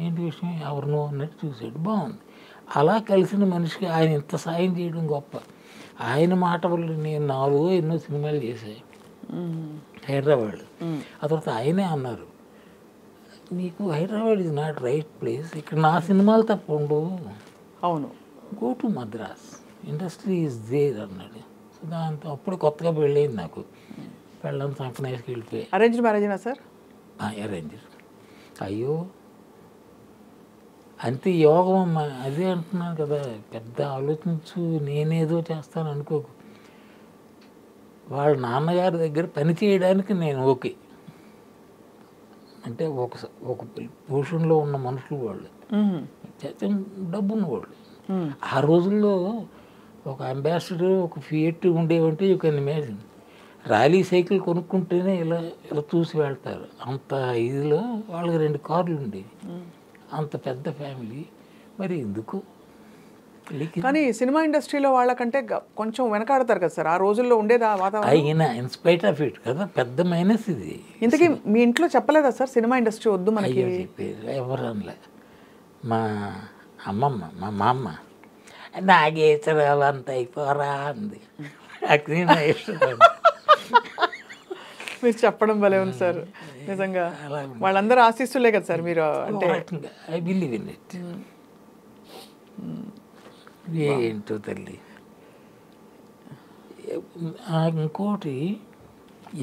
B: ఏంటి విషయం ఎవరినో అన్నట్టు చూసాడు, బాగుంది. అలా కలిసిన మనిషికి ఆయన ఇంత సాయం చేయడం గొప్ప. ఆయన మాట వల్ల నేను 4 ఎన్నో సినిమాలు చేశాయి హైదరాబాద్. ఆ తర్వాత ఆయనే అన్నారు, నీకు Hyderabad is not right place, ఇక్కడ నా సినిమాలు తప్ప ఉండవు.
C: అవును,
B: go to Madras, industry is there అన్నాడు. సో దాంతో అప్పుడు కొత్తగా పెళ్ళయింది నాకు. పెళ్ళం సంకనేసి వెళ్ళిపోయి.
C: అరేంజ్డ్ మ్యారేజేనా సార్?
B: అరేంజ్. అయ్యో అంతే యోగం అమ్మా, అదే అంటున్నాను కదా. పెద్ద ఆలోచించు, నేనేదో చేస్తాను అనుకోకు. వాళ్ళ నాన్నగారి దగ్గర పని చేయడానికి నేను ఓకే. అంటే ఒక పొజిషన్లో ఉన్న మనుషులు వాళ్ళు, డబ్బున్న వాళ్ళు. ఆ రోజుల్లో ఒక అంబాసిడర్, ఒక ఫియట్ ఉండేవంటే you can imagine. Raleigh cycle కొనుక్కుంటేనే ఇలా ఇలా చూసి వెళ్తారు. అంత ఇదిలో వాళ్ళకి 2 కార్లు ఉండేవి. అంత పెద్ద ఫ్యామిలీ. మరి ఎందుకు?
C: కానీ సినిమా ఇండస్ట్రీలో వాళ్ళకంటే కొంచెం వెనకాడతారు కదా సార్, ఆ రోజుల్లో ఉండేది ఆ వాతావరణం.
B: అయినా ఇన్స్పైట్ ఆఫ్ ఇట్ కదా, పెద్ద మైనస్ ఇది.
C: ఇంతకీ మీ ఇంట్లో చెప్పలేదా సార్ సినిమా ఇండస్ట్రీ వద్దు మనకి?
B: చెప్పారు, ఎవరు అనలే. మా అమ్మమ్మ, మా అమ్మ నాగేశ్వరాలు అంత అయిపోరా అంది. అది నా ఇష్టం.
C: మీరు చెప్పడం భలే ఉంది సార్ నిజంగా. వాళ్ళందరూ ఆశిస్తులే కదా సార్ మీరు. అంటే
B: ఐ బిలీవ్ ఇన్ ఇట్. ఏంటో తల్లి. ఇంకోటి,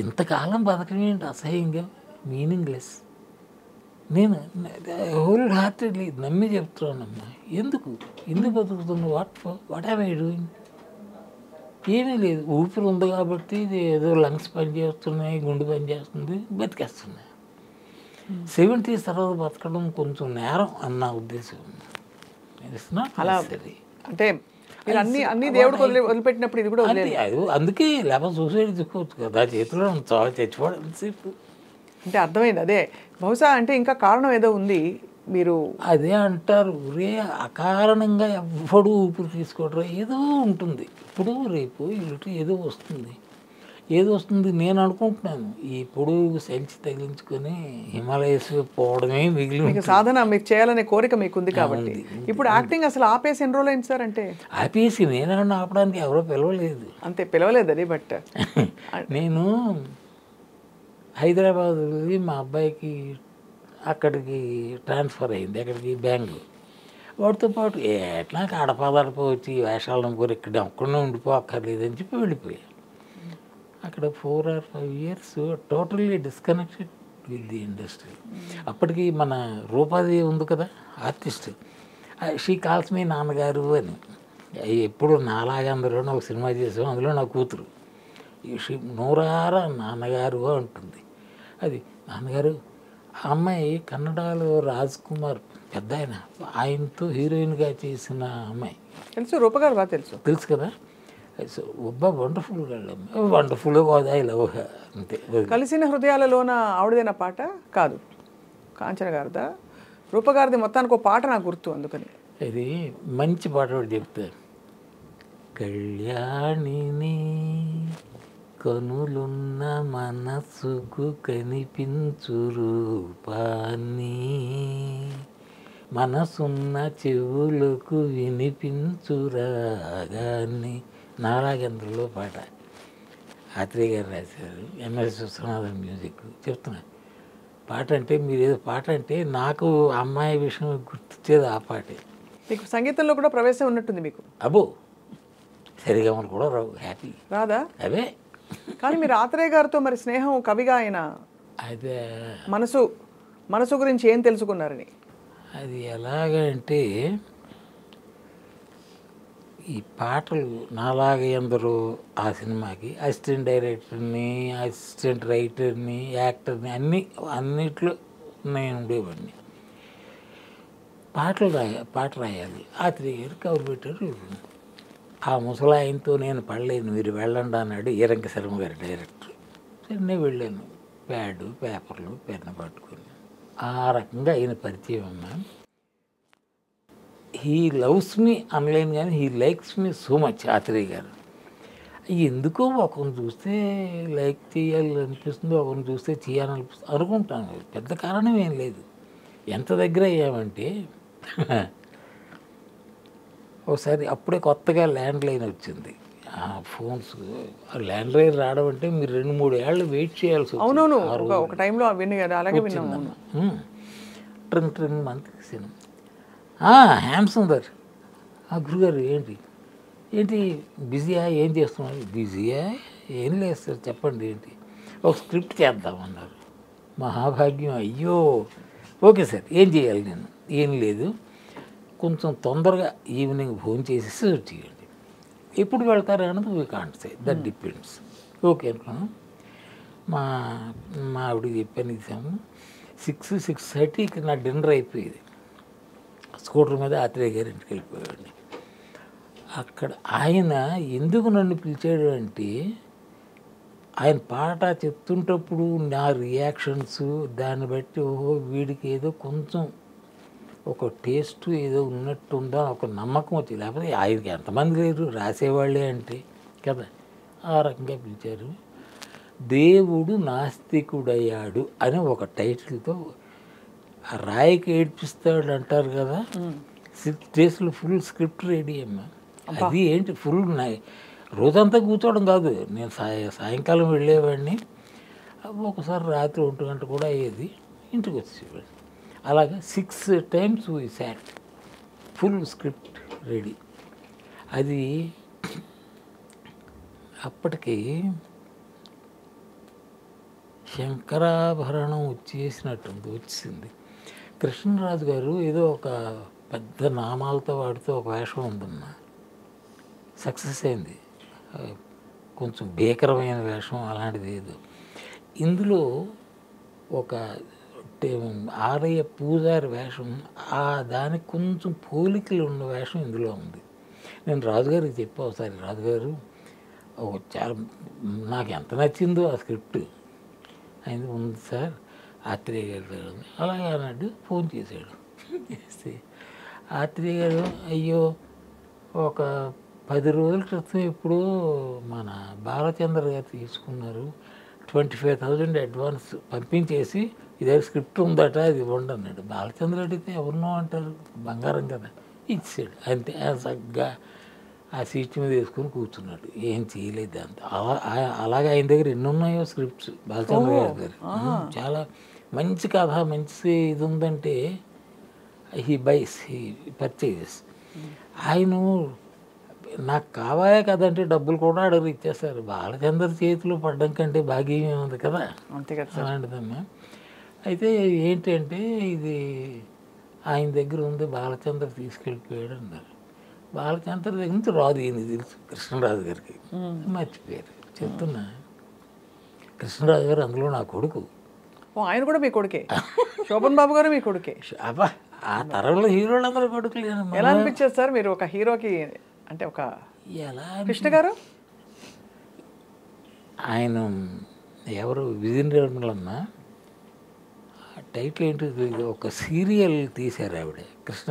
B: ఇంతకాలం బతకడం ఏంటి అసహ్యంగా, మీనింగ్లెస్. నేను హోల్ హార్టెడ్లీ నమ్మి చెప్తున్నానమ్మా. ఎందుకు బతుకుతున్నా? What have I doing? ఏమీ లేదు. ఊపిరి ఉంది కాబట్టి ఏదో లంగ్స్ పనిచేస్తున్నాయి, గుండె పనిచేస్తుంది, బతికేస్తున్నాయి. 70s తర్వాత బతకడం కొంచెం నేరం అన్న ఉద్దేశం.
C: అలా అంటే అన్ని దేవుడికి వదిలిపెట్టినప్పుడు ఇది కూడా
B: అందుకే లేకపోతే సూసైడ్ చేసుకోవచ్చు కదా, చేతిలో చచ్చిపోవడం సేపు.
C: అంటే అర్థమైంది అదే. బహుశా అంటే ఇంకా కారణం ఏదో ఉంది. మీరు
B: అదే అంటారు, రే అకారణంగా ఎవ్వడు ఊపిరి తీసుకోవడం ఏదో ఉంటుంది. ఇప్పుడు రేపు ఇటు ఏదో వస్తుంది నేను అనుకుంటున్నాను. ఈ పొడుగు సెల్చి తగిలించుకొని హిమాలయస్ పోవడమే మిగిలి
C: సాధన మీరు చేయాలనే కోరిక మీకు ఉంది కాబట్టి. ఇప్పుడు యాక్టింగ్ అసలు ఆపేసి ఎన్ని రోజులు అయింది సార్? అంటే
B: ఆపేసి నేనన్నా ఆపడానికి ఎవరో పిలవలేదు.
C: అంతే, పిలవలేదు అది. బట్
B: నేను హైదరాబాద్ వెళ్ళి మా అబ్బాయికి అక్కడికి ట్రాన్స్ఫర్ అయింది, అక్కడికి బెంగళూరు. వాడితో పాటు ఎట్లా అడపాదడప వచ్చి వేషాలను కోరి ఇక్కడ ఒక్కడనే ఉండిపోక్కర్లేదని చెప్పి వెళ్ళిపోయాను. అక్కడ 4 or 5 years totally disconnected with the industry. అప్పటికి మన రూపాది ఉంది కదా ఆర్టిస్ట్, షీ కాల్స్ మీ నాన్నగారు అని. ఎప్పుడు నాలాగా అందరూ ఒక సినిమా చేసాం, అందులో నా కూతురు నూరారా నాన్నగారు అంటుంది. అది నాన్నగారు. ఆ అమ్మాయి కన్నడలో రాజ్ కుమార్ పెద్ద ఆయనతో హీరోయిన్గా చేసిన అమ్మాయి.
C: తెలుసు, రూపగారు బాగా తెలుసు
B: కదా. So wonderful I love her అంతే.
C: కలిసిన హృదయాలలోన ఆవిడదైన పాట కాదు, కాంచన గారిదా, రూపగారిది. మొత్తానికి ఒక పాట నాకు గుర్తు, అందుకని
B: ఇది మంచి పాట కూడా చెప్తారు. కళ్యాణిని కనులున్న మనసుకు కనిపించు రూపాన్ని, మనసున్న చెవులకు వినిపించు రాగాన్ని. నారాగేంద్రలో పాట ఆత్రేయ గారు రాశారు, ఎంఎస్ విశ్వనాథన్ మ్యూజిక్. చెప్తున్నా పాట అంటే మీరు ఏదో పాట అంటే నాకు అమ్మాయి విషయం గుర్తొచ్చేది ఆ పాటే.
C: మీకు సంగీతంలో కూడా ప్రవేశం ఉన్నట్టుంది మీకు.
B: అబ్బో సరిగమలు కూడా రావు, హ్యాపీ
C: రాదా?
B: అవే.
C: కానీ మీరు ఆత్రేయ గారితో మరి స్నేహం, కవిగా ఆయన
B: అదే
C: మనసు గురించి ఏం తెలుసుకున్నారని.
B: అది ఎలాగంటే ఈ పాటలు నాలాగా ఎందరో ఆ సినిమాకి అసిస్టెంట్ డైరెక్టర్ని, అసిస్టెంట్ రైటర్ని, యాక్టర్ని అన్నిట్లో నేను ఉండేవాడిని. పాట రాయాలి. ఆత్రేయ గారు కవర్ పెట్టారు. ఆ ముసలాయనతో నేను పడలేను, మీరు వెళ్ళండి అన్నాడు ఈరంక శర్మ గారు డైరెక్టర్. సరే నేను వెళ్ళాను, ప్యాడు పేపర్లు పెన్ను పట్టుకుని. ఆ రకంగా ఆయన పరిచయం అమ్మా. హీ లవ్స్ మీ అనలేను కానీ he likes me so much Athreya garu. ఎందుకో ఒకరిని చూస్తే లైక్ చేయాలనిపిస్తుంది, ఒకరిని చూస్తే చేయాలనిపిస్తుంది అనుకుంటాను. పెద్ద కారణం ఏం లేదు. ఎంత దగ్గర అయ్యామంటే ఒకసారి అప్పుడే కొత్తగా ల్యాండ్ లైన్ వచ్చింది. ఫోన్స్ ల్యాండ్ లైన్ రావడం అంటే మీరు 2-3 ఏళ్ళు వెయిట్ చేయాల్సి వచ్చింది.
C: అవునవును, ఒక టైంలో అలాగే విన్నాము.
B: ట్రింగ్ ట్రింగ్ మంత్ సినిమా. హ్యామ్ సుందర్ గురుగారు ఏంటి బిజీయా, ఏం చేస్తున్నారు? బిజీయా ఏం లేదు సార్, చెప్పండి ఏంటి. ఒక స్క్రిప్ట్ చేద్దామన్నారు. మహాభాగ్యం. అయ్యో ఓకే సార్, ఏం చేయాలి నేను? ఏం లేదు, కొంచెం తొందరగా ఈవినింగ్ ఫోన్ చేసేసి చేయండి. ఎప్పుడు వెళ్తారు అన్నది we can't say, that depends. Okay అనుకున్నాను. మా ఆవిడకి చెప్పాను, ఇచ్చాము 6:30కి నా డిన్నర్ అయిపోయేది. స్కూటర్ మీద ఆత్రేయ గారి ఇంటికి వెళ్ళిపోయాడు. అక్కడ ఆయన ఎందుకు నన్ను పిలిచాడు అంటే, ఆయన పాట చెప్తుంటప్పుడు నా రియాక్షన్స్ దాన్ని బట్టి ఓహో వీడికి ఏదో కొంచెం ఒక టేస్ట్ ఏదో ఉన్నట్టుందా ఒక నమ్మకం వచ్చింది. లేకపోతే ఆయనకి ఎంతమంది లేరు రాసేవాళ్ళే అంటే కదా. ఆ రకంగా పిలిచారు. దేవుడు నాస్తికుడయ్యాడు అని ఒక టైటిల్తో రాయికి ఏడ్పిస్తాడు అంటారు కదా. 6 daysలో ఫుల్ స్క్రిప్ట్ రెడీ అమ్మా. అది ఏంటి ఫుల్ రోజంతా కూర్చోవడం కాదు. నేను సాయంకాలం వెళ్ళేవాడిని, ఒకసారి రాత్రి 1 గంట కూడా అయ్యేది, ఇంటికి వచ్చేవాడిని. అలాగా 6 times we short, full script ready. అది అప్పటికి శంకరాభరణం వచ్చింది. కృష్ణరాజు గారు ఏదో ఒక పెద్ద నామాలతో వాడితో ఒక వేషం ఉందమ్మా, సక్సెస్ అయింది. కొంచెం భీకరమైన వేషం అలాంటిది ఏదో. ఇందులో ఒక ఆలయ పూజారి వేషం, ఆ దానికి కొంచెం పోలికలు ఉన్న వేషం ఇందులో ఉంది. నేను రాజుగారికి చెప్పా ఒకసారి, రాజుగారు చాలా నాకు ఎంత నచ్చిందో ఆ స్క్రిప్ట్. ఆయన ఉంది సార్ ఆత్రేయ గారు, అలాగే అన్నాడు. ఫోన్ చేశాడు. ఆత్రేయ గారు, అయ్యో ఒక 10 రోజుల క్రితం ఇప్పుడు మన బాలచంద్ర గారు తీసుకున్నారు, 25,000 అడ్వాన్స్ పంపించేసి ఇదే స్క్రిప్ట్ ఉందట, అది ఇవ్వండి అన్నాడు. బాలచంద్ర అడిగితే ఎవరినో అంటారు, బంగారం కదా. ఇచ్చాడు అంతే. చక్కగా ఆ సీట్ మీద వేసుకొని కూర్చున్నాడు, ఏం చేయలేదు అంత. అలాగే ఆయన దగ్గర ఎన్ని ఉన్నాయో స్క్రిప్ట్స్ బాలచంద్ర గారి దగ్గర. చాలా మంచి కథ, మంచి ఇది ఉందంటే హీ పర్చేజెస్. ఆయన నాకు కావాలే కదంటే డబ్బులు కూడా అడగరు, ఇచ్చేస్తారు. బాలచంద్ర చేతిలో పడ్డం కంటే భాగ్యం ఉంది కదా,
C: అంతే కదా.
B: అలాంటిదమ్మా. అయితే ఏంటంటే ఇది ఆయన దగ్గర ఉంది, బాలచంద్ర తీసుకెళ్ళిపోయాడు అన్నారు. బాలచంద్ర దగ్గర నుంచి రాదు ఈయన తెలుసు కృష్ణరాజు గారికి, మర్చిపోయారు. చెప్తున్నా, కృష్ణరాజు గారు అందులో నా కొడుకు.
C: ఆయన కూడా మీ కొడుకే? శోభన్ బాబు గారు మీ కొడుకే?
B: అబ్బా, ఆ తరంలో హీరోలు అందరూ కొడుకులు.
C: ఎలా అనిపించేది సార్ మీరు ఒక హీరోకి అంటే ఒక
B: ఎలా?
C: కృష్ణ గారు
B: ఆయన ఎవరు విజయనిర్మలమ్మ టైటిల్ ఏంటో ఒక సీరియల్ తీశారు ఆవిడ. కృష్ణ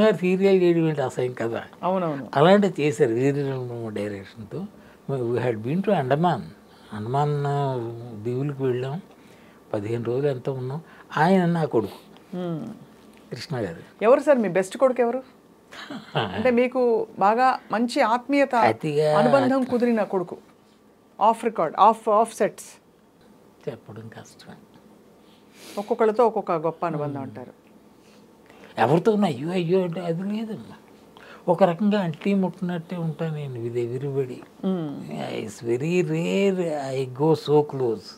B: గారు సీరియల్ చేయడం ఏంటి అసహ్యం కదా.
C: అవునవును,
B: అలాంటివి చేశారు విజయనిర్మలమ్మ డైరెక్షన్తో. We had been to Andaman దీవులకు వెళ్ళాం, 15 రోజులు ఎంత ఉన్నాం. ఆయన నా కొడుకు కృష్ణ గారు.
C: ఎవరు సార్ మీ బెస్ట్ కొడుకు ఎవరు? అంటే మీకు బాగా మంచి ఆత్మీయత అనుబంధం కుదిరిన కొడుకు, ఆఫ్ రికార్డ్, ఆఫ్ సెట్స్
B: చెప్పడం కష్టం.
C: ఒక్కొక్కళ్ళతో ఒక్కొక్క గొప్ప అనుబంధం అంటారు.
B: ఎవరితో ఉన్నా అయ్యో అంటే అది లేదమ్మా. ఒక రకంగా అంటీ ముట్టినట్టే ఉంటాను నేను with everybody. It's very rare I go so close.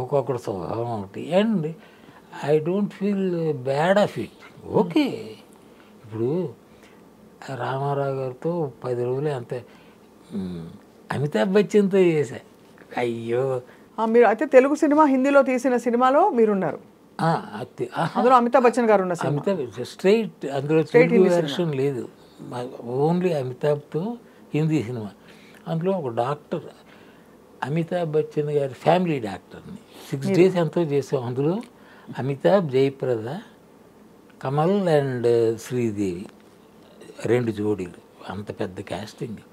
B: ఒక్కొక్కడు స్వభావం ఒకటి. And I don't feel bad of it. Okay, ఇప్పుడు రామారావు గారితో 10 రోజులు అంతే. అమితాబ్ బచ్చన్తో చేశా. అయ్యో,
C: మీరు అయితే తెలుగు సినిమా హిందీలో తీసిన సినిమాలో మీరున్నారు. అందులో అమితాబ్ బచ్చన్ గారు ఉన్న సినిమా.
B: అమితాబ్ స్ట్రైట్, అందులో తెలుగు వెర్షన్ లేదు, ఓన్లీ అమితాబ్తో హిందీ సినిమా. అందులో ఒక డాక్టర్, అమితాబ్ బచ్చన్ గారి ఫ్యామిలీ డాక్టర్ని 6 days ఎంతో చేసాం. అందులో అమితాబ్, జయప్రద, కమల్ అండ్ శ్రీదేవి 2 జోడీలు, అంత పెద్ద క్యాస్టింగ్.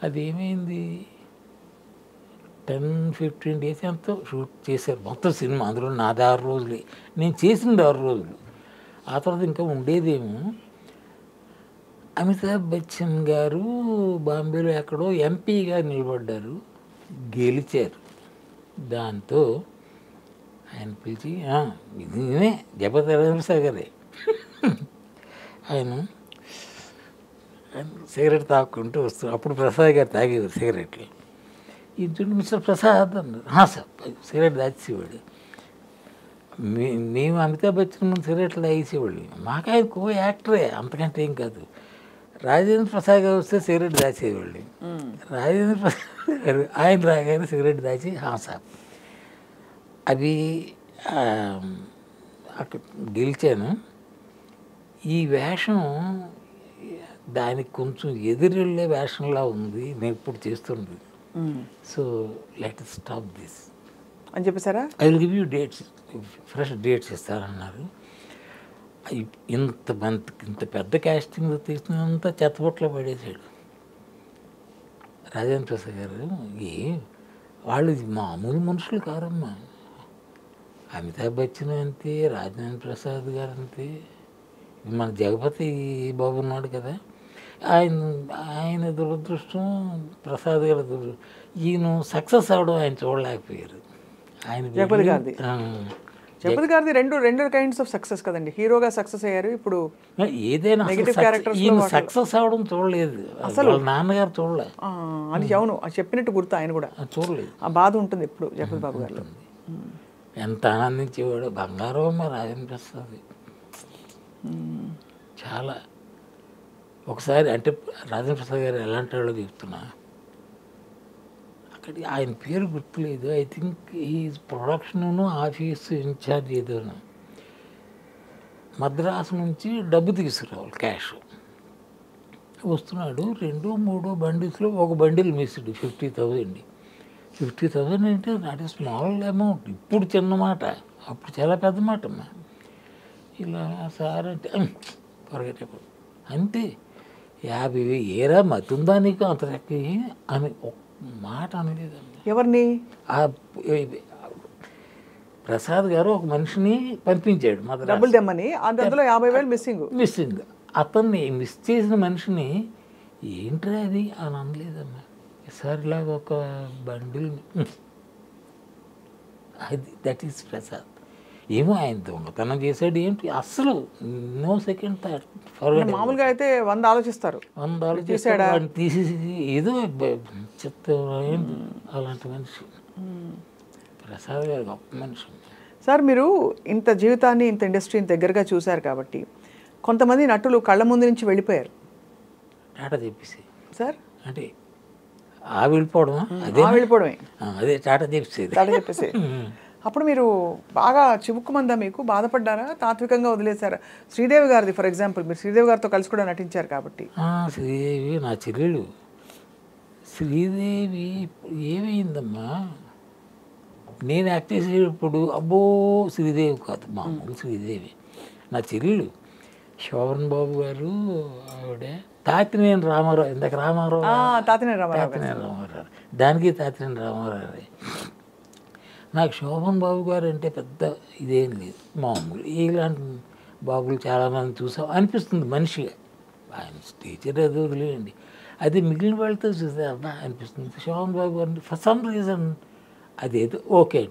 B: అది ఏమైంది, 10-15 days ఎంతో షూట్ చేశారు మొత్తం సినిమా. అందులో నాది 6 రోజులే, నేను చేసింది 6 రోజులు. ఆ తర్వాత ఇంకా ఉండేదేమో. అమితాబ్ బచ్చన్ గారు బాంబేలో ఎక్కడో ఎంపీగా నిలబడ్డారు, గెలిచారు. దాంతో ఆయన పిలిచి, ఇదే జగపతి రాజశేఖరే, ఆయన సిగరెట్ తాక్కుంటూ వస్తారు. అప్పుడు ప్రసాద్ గారు తాగేవారు సిగరెట్లు. ఇది మిస్టర్ ప్రసాద్ అన్నారు. సార్ సిగరెట్ దాచేవాడు. మేము అమితాబ్ బచ్చన్ ముందు సిగరెట్లు తాగేసేవాళ్ళు. మాకు ఆయన కో యాక్టరే, అంతకంటే ఏం కాదు. రాజేంద్ర ప్రసాద్ గారు వస్తే సిగరెట్ దాచేవాళ్ళు. రాజేంద్ర ప్రసాద్ గారు ఆయన రాగానే సిగరెట్ దాచి సార్ అవి అక్కడ గెలిచాను. ఈ వేషం దానికి కొంచెం ఎదురెళ్ళే వేషంలా ఉంది నేను ఇప్పుడు చేస్తుంది. So let us stop this
C: అని చెప్పేసారా?
B: I will give you dates, fresh dates ఇస్తారన్నారు. ఇంత పెద్ద క్యాస్టింగ్ తీసినంత చెత్తబొట్లో పడేసాడు రాజేంద్ర ప్రసాద్ గారు. వాళ్ళు మామూలు మనుషులు కారమ్మా. అమితాబ్ బచ్చన్ అంతే, రాజేంద్ర ప్రసాద్ గారు అంతే, మన జగపతి బాబు ఉన్నాడు కదా, ఆయన దురదృష్టం, ప్రసాద్ గారి దురదృష్టం. ఈయన సక్సెస్ అవ్వడం ఆయన చూడలేకపోయారు. ఆయన
C: జగపతి గారిది రెండు కైండ్స్ ఆఫ్ సక్సెస్ కదండి. హీరోగా సక్సెస్ అయ్యారు, ఇప్పుడు
B: ఏదైనా ఈయన సక్సెస్ అవ్వడం చూడలేదు అసలు. నాన్నగారు చూడలేదు
C: అది. అవును, అది చెప్పినట్టు గుర్తు. ఆయన కూడా చూడలేదు. ఆ బాధ ఉంటుంది ఎప్పుడు జగపతి బాబు గారు.
B: ఎంత ఆనందించేవాడు. బంగారం రాజేంద్ర ప్రసాద్ చాలా. ఒకసారి అంటే రాజేంద్ర ప్రసాద్ గారు ఎలాంటి వాళ్ళు చెప్తున్నా, అక్కడ ఆయన పేరు గుర్తులేదు. ఐ థింక్ ఈ ప్రొడక్షన్ ఆఫీస్ ఇన్ఛార్జ్ ఏదో మద్రాసు నుంచి డబ్బు తీసుకురావాలి, క్యాష్. వస్తున్నాడు, 2-3 బండిల్స్లో ఒక బండిల్ మిస్డ్ 50,000. 50,000 అంటే నాట్ ఏ స్మాల్ అమౌంట్. ఇప్పుడు చిన్న మాట, అప్పుడు చాలా పెద్ద మాట అమ్మా. ఇలా సార్ అంటే పొరగేటప్పుడు అంతే. 50,000 ఏరా మతుందా నీకు అంత అని ఒక మాట అనలేదండి.
C: ఎవరిని?
B: ప్రసాద్ గారు ఒక మనిషిని పంపించాడు
C: డబ్బులు తెమ్మని, అందులో 50,000
B: మిస్సింగ్. అతన్ని మిస్ చేసిన మనిషిని ఏంట్రా అది అని అనలేదమ్మా. సార్ ఇలాగ ఒక బండిల్, అది దట్ ఈస్ ప్రసాద్. ఏమో ఆయన దొంగతనం చేశాడు ఏంటి అస్సలు నో సెకండ్ థాట్.
C: మామూలుగా అయితే 100 ఆలోచిస్తారు.
B: 100 ఆలోచిస్తాడు, తీసేసి ఏదో చెప్తే అలాంటి మనిషి ప్రసాద్ గారు గొప్ప మనిషి.
C: సార్ మీరు ఇంత జీవితాన్ని, ఇంత ఇండస్ట్రీని దగ్గరగా చూశారు కాబట్టి కొంతమంది నటులు కళ్ళ ముందు నుంచి వెళ్ళిపోయారు.
B: టాటా చెప్పేసి
C: సార్
B: అంటే వెళ్ళిపోవడమా?
C: వెళ్ళిపోవడమే,
B: అదే టాటా చెప్పేసి.
C: అప్పుడు మీరు బాగా చివుక్కుమందా, మీకు బాధపడ్డారా, తాత్వికంగా వదిలేశారా? శ్రీదేవి గారిది ఫర్ ఎగ్జాంపుల్, మీరు శ్రీదేవి గారితో కలిసి కూడా నటించారు కాబట్టి.
B: శ్రీదేవి నా చెల్లెలు. శ్రీదేవి ఏమైందమ్మా, నేను యాక్ట్ చేసేటప్పుడు అబ్బో శ్రీదేవి కాదు, మామూలు శ్రీదేవి నా చెల్లెలు. శోభన్ బాబు గారు ఆవిడ, తాతినేని రామారావు, ఇందాక
C: తాతినేని
B: రామారావు, దానికి తాతినేని రామారావు. నాకు శోభన్ బాబు గారు అంటే పెద్ద ఇదేం లేదు, మామూలు. ఇలాంటి బాబులు చాలామంది చూసాం అనిపిస్తుంది మనిషిగా. ఆయన టీచర్ అది వదిలేయండి, అది మిగిలిన వాళ్ళతో చూస్తే అబ్బా అనిపిస్తుంది. శోభన్ బాబు గారిని ఫర్ సమ్ రీజన్ అదేదో ఓకే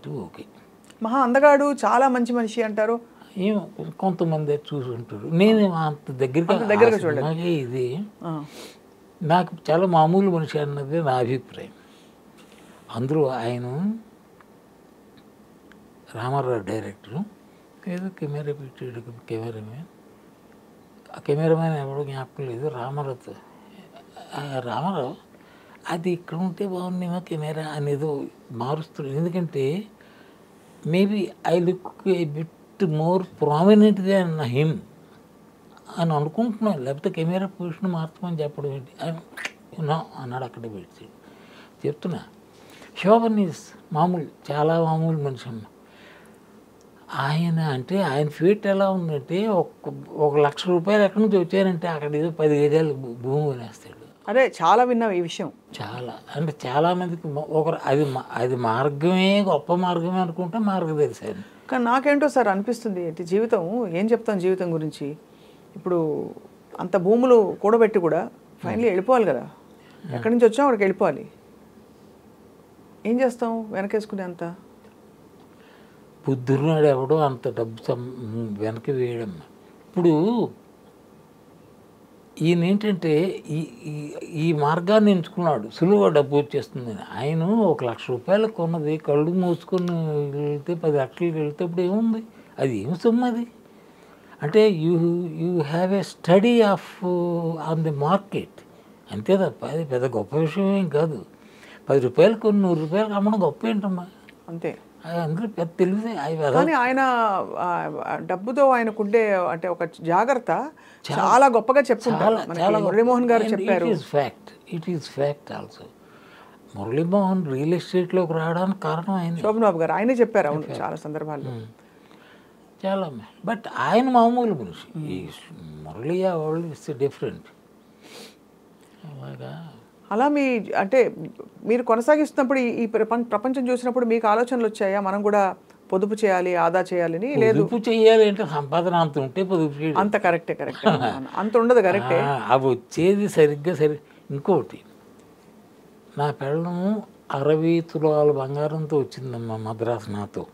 C: మహా అందగాడు, చాలా మంచి మనిషి అంటారు.
B: ఏమో కొంతమంది చూసుంటారు, నేను అంత దగ్గరగా చూడలేదు. ఇది నాకు చాలా మామూలు మనిషి అన్నది నా అభిప్రాయం. అందులో ఆయన రామారావు డైరెక్టరు, ఏదో కెమెరా పెట్టాడు, కెమెరామెన్ ఎవడో జ్ఞాపకం లేదు. రామారావు అది ఇక్కడ ఉంటే బాగుండేమో కెమెరా అనేదో మారుస్తున్నాడు. ఎందుకంటే maybe I look A bit more prominent than him అని అనుకుంటున్నాను. లేకపోతే కెమెరా పొజిషన్ మార్చమని చెప్పడం ఏంటి అన్నాడు, అక్కడే పెట్టాడు. చెప్తున్నా, శోభన్ ఈజ్ మామూలు, చాలా మామూలు మనిషి అమ్మ. ఆయన ఫీట్ ఎలా ఉందంటే, 1,00,000 రూపాయలు ఎక్కడి నుంచి వచ్చారంటే అక్కడ ఏదో 10 గజాలు భూమి కొనేస్తాడు.
C: అదే చాలా విన్నాం ఈ విషయం.
B: చాలా అంటే చాలామందికి అది మార్గమే, గొప్ప మార్గమే అనుకుంటే మార్గదర్శనం.
C: కానీ నాకేంటో సార్ అనిపిస్తుంది, జీవితం ఏం చెప్తాం జీవితం గురించి. ఇప్పుడు అంత భూములు కూడబెట్టి కూడా ఫైనల్లీ వెళ్ళిపోవాలి కదా, ఎక్కడి నుంచి వచ్చాం అక్కడికి వెళ్ళిపోవాలి. ఏం చేస్తాం వెనకేసుకునే అంత?
B: బుద్ధున్నాడు ఎవడో అంత డబ్బు వెనక్కి వేయడం. ఇప్పుడు ఈయన ఏంటంటే ఈ ఈ ఈ మార్గాన్ని ఎంచుకున్నాడు, సులువుగా డబ్బు వచ్చేస్తుందని. ఆయన 1,00,000 రూపాయలు కొన్నది కళ్ళు మూసుకొని వెళ్తే 10 లక్షలు వెళ్తే ఇప్పుడు ఏముంది, అది ఏం సొమ్ము అది. అంటే you have a study of on the market, అంతే తప్ప అది పెద్ద గొప్ప విషయం ఏం కాదు. 10 రూపాయలు కొన్ని 100 రూపాయలు అమ్మడం గొప్ప ఏంటమ్మా,
C: అంతే.
B: అందరూ పెద్ద తెలివితే.
C: కానీ ఆయన డబ్బుతో ఆయనకుండే అంటే ఒక జాగ్రత్త చాలా గొప్పగా చెప్పుకుంటారు. మురళీమోహన్ గారు చెప్పారు.
B: It is fact also. Muralimohan real ఎస్టేట్లోకి రావడానికి కారణం ఆయన.
C: శోభన్ బాబు గారు ఆయనే చెప్పారు, అవును, చాలా సందర్భాల్లో.
B: చాలా. బట్ ఆయన మామూలు మనిషి. ఈ మురళీ వాళ్ళు ఇట్స్ డిఫరెంట్. అలాగా
C: అలా అంటే మీరు కొనసాగిస్తున్నప్పుడు ఈ ప్రపంచం చూసినప్పుడు మీకు ఆలోచనలు వచ్చాయా, మనం కూడా పొదుపు చేయాలి, ఆదా చేయాలని? లేదు,
B: పొదుపు చేయాలి అంటే సంపాదన అంత ఉంటే పొదుపు చేయాలి,
C: అంత కరెక్టే అంత ఉండదు, కరెక్టే.
B: అవి వచ్చేది సరిగ్గా ఇంకోటి, నా పెళ్ళము 60 తులాల బంగారంతో వచ్చిందమ్మా మద్రాసు నాతో.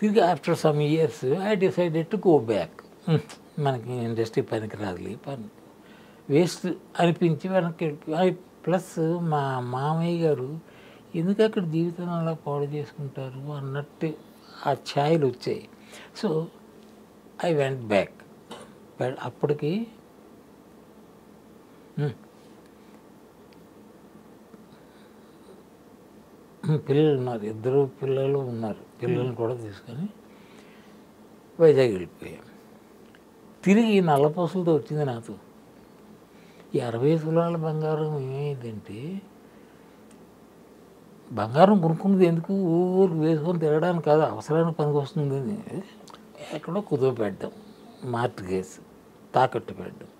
B: తిరిగి after some years I decided to go back. మనకి ఇండస్ట్రీ పనికి రాదులే, పని వేస్ట్ అనిపించి వెనక్కి. ప్లస్ మా మామయ్య గారు ఎందుకు అక్కడ జీవితం అలా పాడు చేసుకుంటారు అన్నట్టు ఆ ఛాయలు వచ్చాయి. So I went back. అప్పటికి పిల్లలు ఉన్నారు, 2 పిల్లలు ఉన్నారు. పిల్లల్ని కూడా తీసుకొని వైజాగ్ వెళ్ళిపోయాం. తిరిగి నల్లపూసలతో వచ్చింది నాతో. ఈ 60 తులాల బంగారం ఏమైందంటే, బంగారం కొనుక్కున్నది ఎందుకు ఊరికి వేసుకొని తిరగడానికి కాదు, అవసరానికి పనికి వస్తుంది. ఎక్కడో కుదువ పెట్టడం, మార్టిగేజ్ తాకట్టు పెట్టడం,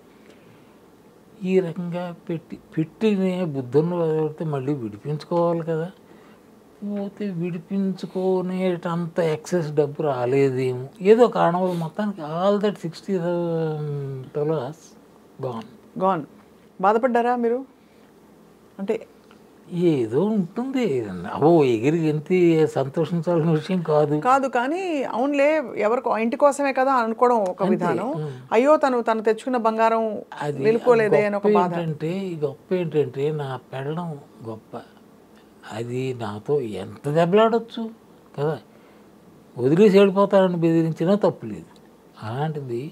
B: ఈ రకంగా పెట్టిన బుద్ధుని వదిలితే మళ్ళీ విడిపించుకోవాలి కదా. పోతే విడిపించుకునేటంత ఎక్సెస్ డబ్బు రాలేదేమో, ఏదో కారణం మొత్తానికి ఆల్ దట్ 60,000 dollars
C: గాన్. బాధపడ్డారా మీరు? అంటే
B: ఏదో ఉంటుంది, ఎగిరి ఎంత సంతోషించాల్సిన విషయం కాదు.
C: కానీ అవునులే, ఎవరికో ఇంటి కోసమే కదా అనుకోవడం ఒక విధానం. అయ్యో తను తెచ్చుకున్న బంగారం అది వెళ్ళిపోలేదే అని ఒక బాధ.
B: అంటే గొప్ప ఏంటంటే నా పెళ్ళం గొప్ప, అది నాతో ఎంత దెబ్బలాడచ్చు కదా, వదిలేసి వెళ్ళిపోతారని బెదిరించినా తప్పు లేదు. అలాంటిది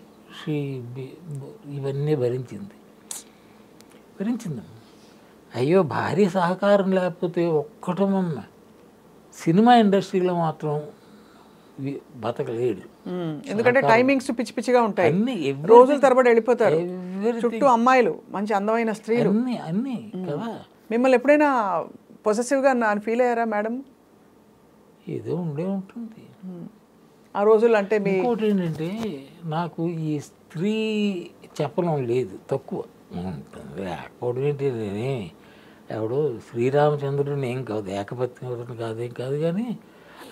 B: ఇవన్నీ భరించింది. అయ్యో భారీ సహకారం లేకపోతే ఒక్కటమమ్మ సినిమా ఇండస్ట్రీలో మాత్రం బతకలేడు.
C: ఎందుకంటే టైమింగ్స్ పిచ్చి పిచ్చిగా ఉంటాయి, రోజుల తరబడి వెళ్ళిపోతారు, చుట్టూ అమ్మాయిలు, మంచి అందమైన స్త్రీలు,
B: అన్నీ కదా.
C: మిమ్మల్ని ఎప్పుడైనా పొసెసివ్గా ఫీల్ అయ్యారా మేడం?
B: ఏదో ఉండే ఉంటుంది
C: ఆ రోజుల్లో. అంటే
B: ఇంకోటి ఏంటంటే, నాకు ఈ స్త్రీ చెప్పడం లేదు, తక్కువ ఉంటుంది. లేకపోవడం ఏంటి, నేనే ఎవడో శ్రీరామచంద్రుడిని ఏం కాదు, ఏకపత్ని కాదేం కాదు, కానీ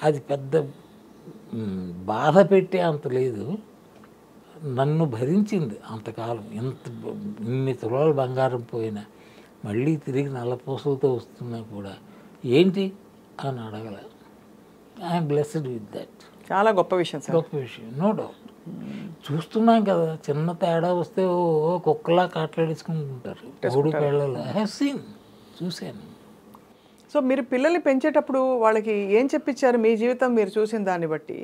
B: అది పెద్ద బాధ పెట్టే అంత లేదు. నన్ను భరించింది అంతకాలం. ఇన్ని తులాలు బంగారం పోయినా మళ్ళీ తిరిగి నల్లపూసలతో వస్తున్నా కూడా ఏంటి అని అడగల. I'm blessed with that.
C: చాలా గొప్ప విషయం సార్,
B: గొప్ప విషయం, నో డౌట్. చూస్తున్నాం కదా, చిన్న తేడా వస్తే కుక్కలా కాట్లాడేసుకుంటుంటారు మూడు పిల్లలు. ఐ హ్యావ్ సీన్, చూశాను.
C: సో మీరు పిల్లల్ని పెంచేటప్పుడు వాళ్ళకి ఏం చెప్పించారు? మీ జీవితం మీరు చూసిన దాన్ని బట్టి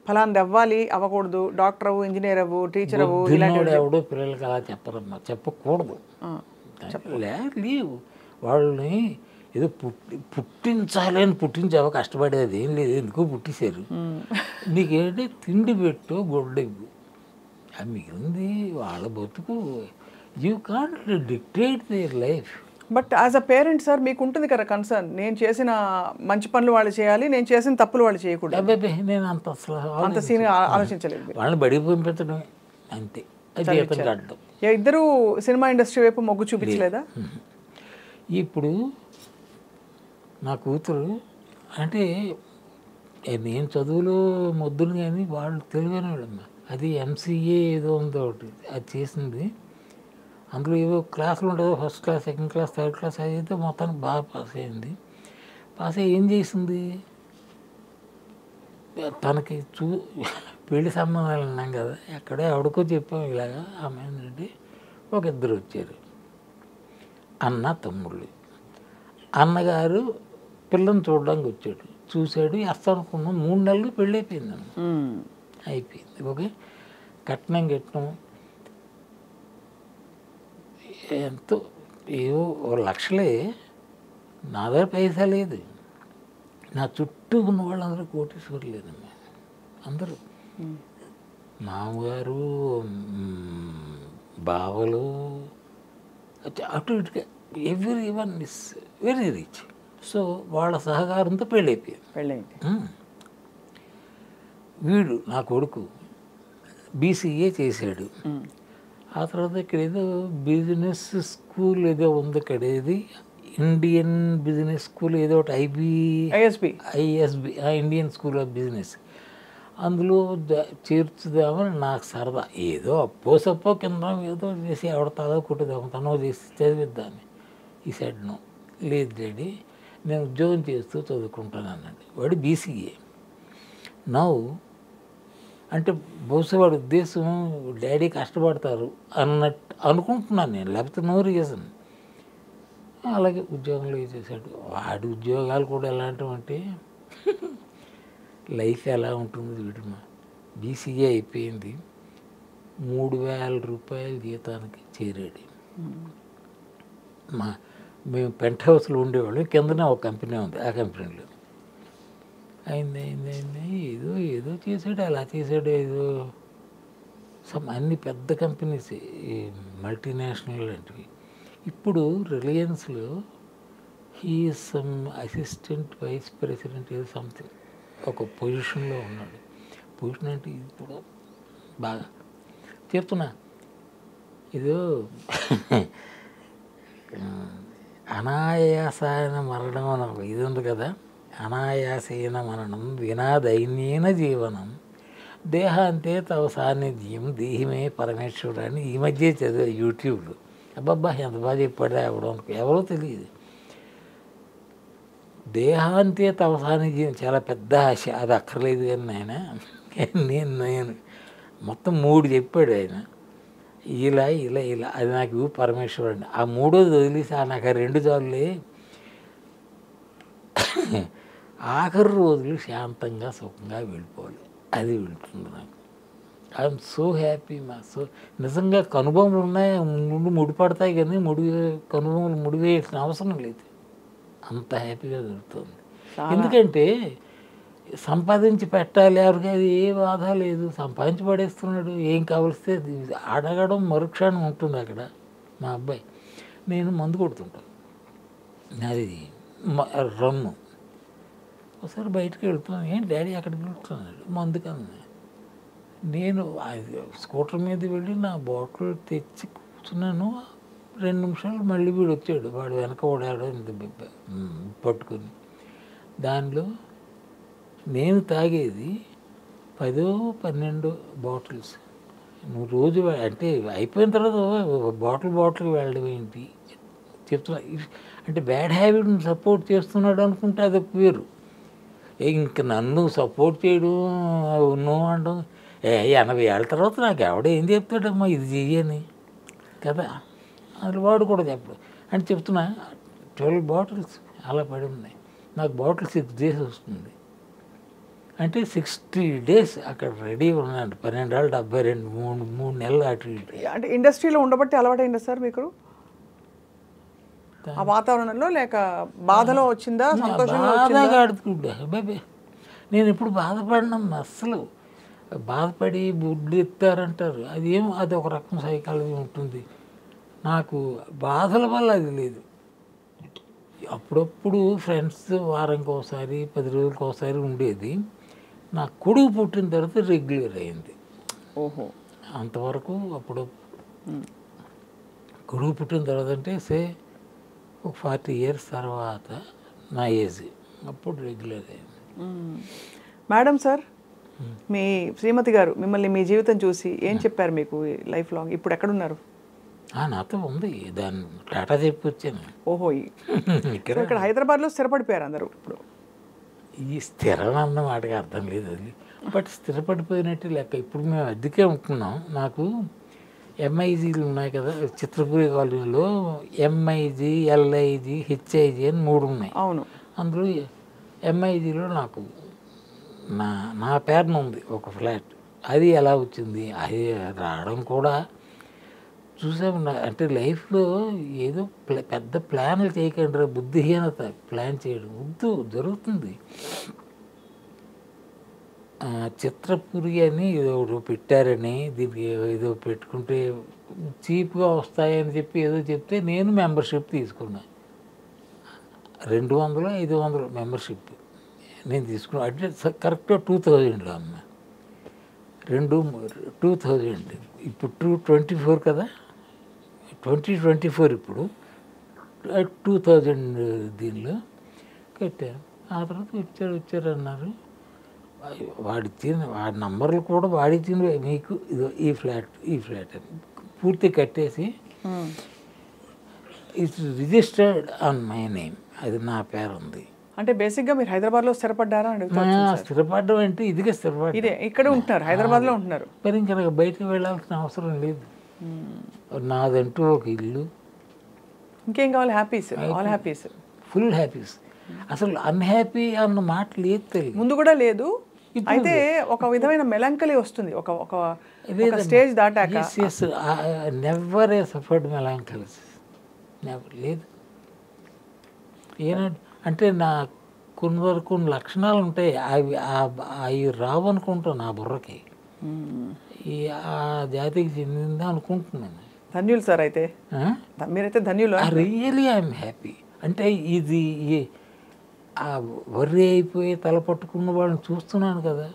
C: ఫలాంది అవ్వాలి, అవ్వకూడదు, డాక్టర్ అవ్వు, ఇంజనీర్ అవ్వు, టీచర్ అవ్వు,
B: ఎవడో పిల్లలకి అలా చెప్పరమ్మా, చెప్పకూడదు. లేవు వాళ్ళని ఏదో పుట్టించాలి అని పుట్టించావా, కష్టపడేది ఏం లేదు, ఎందుకో పుట్టించారు. నీకేంటి తిండి పెట్టు, గొడ్డెవ్వు, అది మిగిలింది వాళ్ళ బతుకు. You can't dictate their life.
C: But as a parent sir మీకు ఉంటుంది కదా కన్సర్న్, నేను చేసిన మంచి పనులు వాళ్ళు చేయాలి, నేను చేసిన తప్పులు వాళ్ళు చేయకూడదు.
B: అబ్బాయి నేను అంత
C: సీన్ ఆలోచించలేదు.
B: వాళ్ళని బడికి పంపించడమే అంతే.
C: ఇద్దరు సినిమా ఇండస్ట్రీ వైపు మొగ్గు చూపించలేదా?
B: ఇప్పుడు నా కూతురు అంటే నేను చదువులో మొద్దును, కానీ వాళ్ళు తెలివైన వాళ్ళమ్మా. అది MCA ఏదో ఉందో ఒకటి, అది చేసింది. అందులో ఏవో క్లాసులు ఉండదు, first class, second class, third class, అది అయితే మొత్తానికి బాగా పాస్ అయింది. పాస్ అయ్యి ఏం చేసింది, తనకి పెళ్లి సంబంధాలు అన్నాం కదా, ఎక్కడో ఎవడికో చెప్పాం ఇలాగా, ఆమె ఏంటంటే ఒక ఇద్దరు వచ్చారు, అన్న తమ్ముళ్ళు. అన్నగారు పిల్లని చూడడానికి వచ్చాడు, చూశాడు, అస్తం అనుకున్నాం. 3 నెలలు పెళ్ళి అయిపోయింది, అయిపోయింది. ఓకే, కట్నం ఎంతో ఏవో 1 లక్షలే. నా దగ్గర పైసా లేదు, నా చుట్టూ ఉన్న వాళ్ళందరూ కోటీశ్వరులు లేదమ్మా. అందరూ మామగారు, బావలు, అటు ఇటుగా every one is very rich. So వాళ్ళ సహకారంతో పెళ్ళైపోయింది. వీడు నా కొడుకు బీసీఏ చేశాడు. ఆ తర్వాత ఇక్కడ ఏదో బిజినెస్ స్కూల్ ఏదో ఉంది, ఇక్కడ ఏది ఇండియన్ బిజినెస్ స్కూల్ ఏదో ఒకటి, ISB Indian school of business. అందులో చేర్చుదామని నాకు సరదా. ఏదో అప్పో కింద ఏదో చేసి ఎవడ తల కుట్టుదాం, తనో చేసి చదివిద్దాన్ని. ఈ సైడ్ నో, లేదు డాడీ నేను ఉద్యోగం చేస్తూ చదువుకుంటాను అన్నాడు. వాడు బీసీఏ. నవ్వు అంటే బహుశా వాడి ఉద్దేశం డాడీ కష్టపడతారు అన్నట్టు అనుకుంటున్నాను నేను, లేకపోతే నో రీజన్. అలాగే ఉద్యోగంలో చేశాడు. వాడి ఉద్యోగాలు కూడా ఎలాంటివంటే లైఫ్ ఎలా ఉంటుంది వీడమ్మా. బీసీఏ అయిపోయింది, 3,000 రూపాయల జీతానికి చేరాడు. మేము పెంట్ హౌస్లో ఉండేవాళ్ళం, కిందనే ఒక కంపెనీ ఉంది, ఆ కంపెనీలో అయింది ఏదో చేశాడు, అలా చేశాడు. ఏదో అన్ని పెద్ద కంపెనీస్, మల్టీనేషనల్ లాంటివి. ఇప్పుడు రిలయన్స్లో he some assistant vice president ఏదో సంథింగ్ ఒక పొజిషన్లో ఉన్నాడు. పొజిషన్ అంటే ఇప్పుడు బాగా చెప్తున్నా, ఇదో అనాయాసైన మరణం అని ఇది ఉంది కదా, అనాయాసైన మరణం వినా దైన్యేన జీవనం దేహాంతే తవ సాన్నిధ్యం దేహిమే పరమేశ్వరుడు అని ఈ మధ్య చదివా యూట్యూబ్లో. అబ్బబ్బా ఎంత బాగా చెప్పాడా ఎవరో తెలియదు. దేహాంతే తవ సాన్నిధ్యం చాలా పెద్ద ఆశ, అది అక్కర్లేదు కానీ నేను మొత్తం 3 చెప్పాడు ఆయన. ఇలా అది నాకు పరమేశ్వరుడు. ఆ 3వది వదిలేసి నాకు ఆ 2 చాలులే. ఆఖరి రోజులు శాంతంగా సుఖంగా వెళ్ళిపోవాలి, అది వెళ్తుంది నాకు. ఐఎమ్ సో హ్యాపీ నిజంగా కనుబొమ్మలు ఉన్నాయి, ముడిపడతాయి కానీ కనుబొమ్మలు ముడివేయాల్సిన అవసరం లేదు, అంత హ్యాపీగా దొరుకుతుంది. ఎందుకంటే సంపాదించి పెట్టాలి, ఎవరికి అది ఏ బాధ లేదు, సంపాదించి పడేస్తున్నాడు. ఏం కావలిస్తే అడగడం మరుక్షణం ఉంటుంది అక్కడ. మా అబ్బాయి నేను మందు కొడుతుంటాను, అది రమ్ము. ఒకసారి బయటకు వెళ్తున్నాను, ఏంటి డాడీ అక్కడికి వెళ్తున్నాడు, మందు కన్నా. నేను స్కూటర్ మీద వెళ్ళి నా బాటిల్ తెచ్చి కూర్చున్నాను. 2 నిమిషాలు మళ్ళీ వీడు వచ్చాడు, వాడు వెనక ఓడాడు పట్టుకుని. దానిలో నేను తాగేది 10-12 బాటిల్స్. నువ్వు రోజు అంటే అయిపోయిన తర్వాత బాటిల్ వెళ్ళడం ఏంటి చెప్తున్నా. అంటే బ్యాడ్ హ్యాబిట్ని సపోర్ట్ చేస్తున్నాడు అనుకుంటే అది వేరు. ఇంక నన్ను సపోర్ట్ చేయడం నువ్వు అంటాం 80 ఏళ్ళ తర్వాత నాకు ఎవడ ఏం చెప్తాడమ్మా ఇది చెయ్యని కదా, అది వాడు కూడా చెప్పడు. అంటే చెప్తున్నా 12 బాటిల్స్ అలా పడి ఉన్నాయి. నాకు బాటిల్ 6 days వస్తుంది అంటే 60 days అక్కడ రెడీ ఉన్నాడు. 12 ఏళ్ళు 72 3 నెలలు అటు ఇటు. అంటే
C: ఇండస్ట్రీలో ఉండబట్టి అలవాటైందా సార్ మీకు ఆ వాతావరణంలో, లేక బాధలో వచ్చిందా,
B: బాధగా ఆడుతుండే బాబే. నేను ఇప్పుడు బాధపడినమ్మా, అస్సలు బాధపడి బుడ్లు ఎత్తారంటారు, అది ఒక రకం సైకాలజీ ఉంటుంది. నాకు బాధల వల్ల అది లేదు. అప్పుడప్పుడు ఫ్రెండ్స్ వారానికి ఒకసారి 10 రోజులకి ఒకసారి ఉండేది. నా కొడుకు పుట్టిన తర్వాత రెగ్యులర్ అయింది.
C: ఓహో,
B: అంతవరకు అప్పుడు కొడుకు పుట్టిన తర్వాత అంటే ఒక 40 years తర్వాత నా ఏజ్, అప్పుడు రెగ్యులర్ అయింది.
C: మేడం సార్, మీ శ్రీమతి గారు మిమ్మల్ని మీ జీవితం చూసి ఏం చెప్పారు మీకు లైఫ్ లాంగ్? ఇప్పుడు ఎక్కడున్నారు?
B: నాతో ఉంది, దాన్ని టాటా చెప్పి వచ్చాను.
C: ఓహో, ఇక్కడ హైదరాబాద్లో స్థిరపడిపోయారు అందరూ. ఇప్పుడు
B: ఈ స్థిరం అన్న మాటకి అర్థం లేదు అది, బట్ స్థిరపడిపోయినట్టు లెక్క. ఇప్పుడు మేము అద్దెకే ఉంటున్నాం. నాకు ఎంఐజీలు ఉన్నాయి కదా చిత్రపురి కాలనీలో, ఎంఐజీ, ఎల్ఐజీ, హెచ్ఐజీ అని 3 ఉన్నాయి.
C: అవును.
B: అందులో ఎంఐజీలో నాకు నా పేరున ఉంది ఒక ఫ్లాట్. అది ఎలా వచ్చింది, అది రావడం కూడా చూసాము. అంటే లైఫ్లో ఏదో పెద్ద ప్లాన్లు చేయకండి, బుద్ధిహీనత ప్లాన్ చేయడం వద్దు, జరుగుతుంది. చిత్రపురి అని ఏదో పెట్టారని, దీనికి ఏదో పెట్టుకుంటే చీప్గా వస్తాయని చెప్పి ఏదో చెప్తే నేను మెంబర్షిప్ తీసుకున్నా. 200, 500 మెంబర్షిప్ నేను తీసుకున్నాను. అంటే కరెక్ట్గా 2000లో అమ్మ. 2000 ఇప్పుడు 2024 కదా, 2024 ఇప్పుడు 2000 దీనిలో కట్టాను. ఆ తర్వాత వచ్చారు అన్నారు. వాడి నంబర్లు కూడా వాడిచ్చింది, మీకు ఇదో ఈ ఫ్లాట్ అని పూర్తి కట్టేసి it's registered on my name, అది నా పేరు ఉంది.
C: అంటే బేసిక్గా మీరు హైదరాబాద్లో స్థిరపడ్డారా?
B: స్థిరపడడం అంటే ఇదిగే స్థిరపడ్డా,
C: ఇదే ఇక్కడే ఉంటున్నారు, హైదరాబాద్లో ఉంటున్నారు.
B: మరి ఇంకా బయటకు వెళ్ళాల్సిన అవసరం లేదు. నాదంటూ ఒక ఇల్లు,
C: ఇంకేం కావాలి? Happies, all happies,
B: full happies. అసలు అన్హ్యాపీ అన్న మాట లేదు, తెలియదు,
C: ముందు కూడా లేదు. అయితే ఒక విధమైన మెలంకలీ వస్తుంది ఒక స్టేజ్ దాటాక.
B: నెవర్ ఏ సఫర్డ్ మెలాంకలీస్, నెవర్ లేదు. అంటే నా కొన్ని లక్షణాలు ఉంటాయి, అవి రావు అనుకుంటాను నా బుర్రకి. ఆ జాతికి చెందిందా అనుకుంటున్నాను.
C: ధన్యులు సార్, అయితే మీరైతే ధన్యులు.
B: Really I'm happy. అంటే ఇది వర్రీ అయిపోయి తల పట్టుకున్న వాళ్ళని చూస్తున్నాను కదా,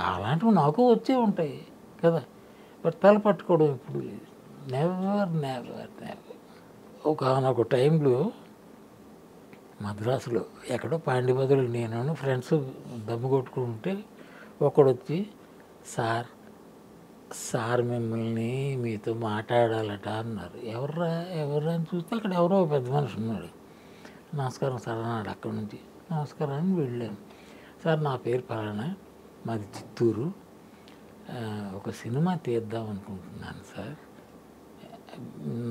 B: అలాంటివి నాకు వచ్చే ఉంటాయి కదా, బట్ తల పట్టుకోవడం ఇప్పుడు లేదు. Never never never. ఒకనొక టైంలో మద్రాసులో ఎక్కడో పాండిబదులు నేను ఫ్రెండ్స్ దమ్ము కొట్టుకుంటే ఒకడొచ్చి, సార్ మిమ్మల్ని మీతో మాట్లాడాలట అన్నారు. ఎవర్రా అని చూస్తే అక్కడ ఎవరో పెద్ద మనిషి ఉన్నాడు. నమస్కారం సార్ అన్నాడు. అక్కడి నుంచి నమస్కారం అని వెళ్ళాను. సార్ నా పేరు పలానా, మాది చిత్తూరు, ఒక సినిమా తీద్దాం అనుకుంటున్నాను సార్,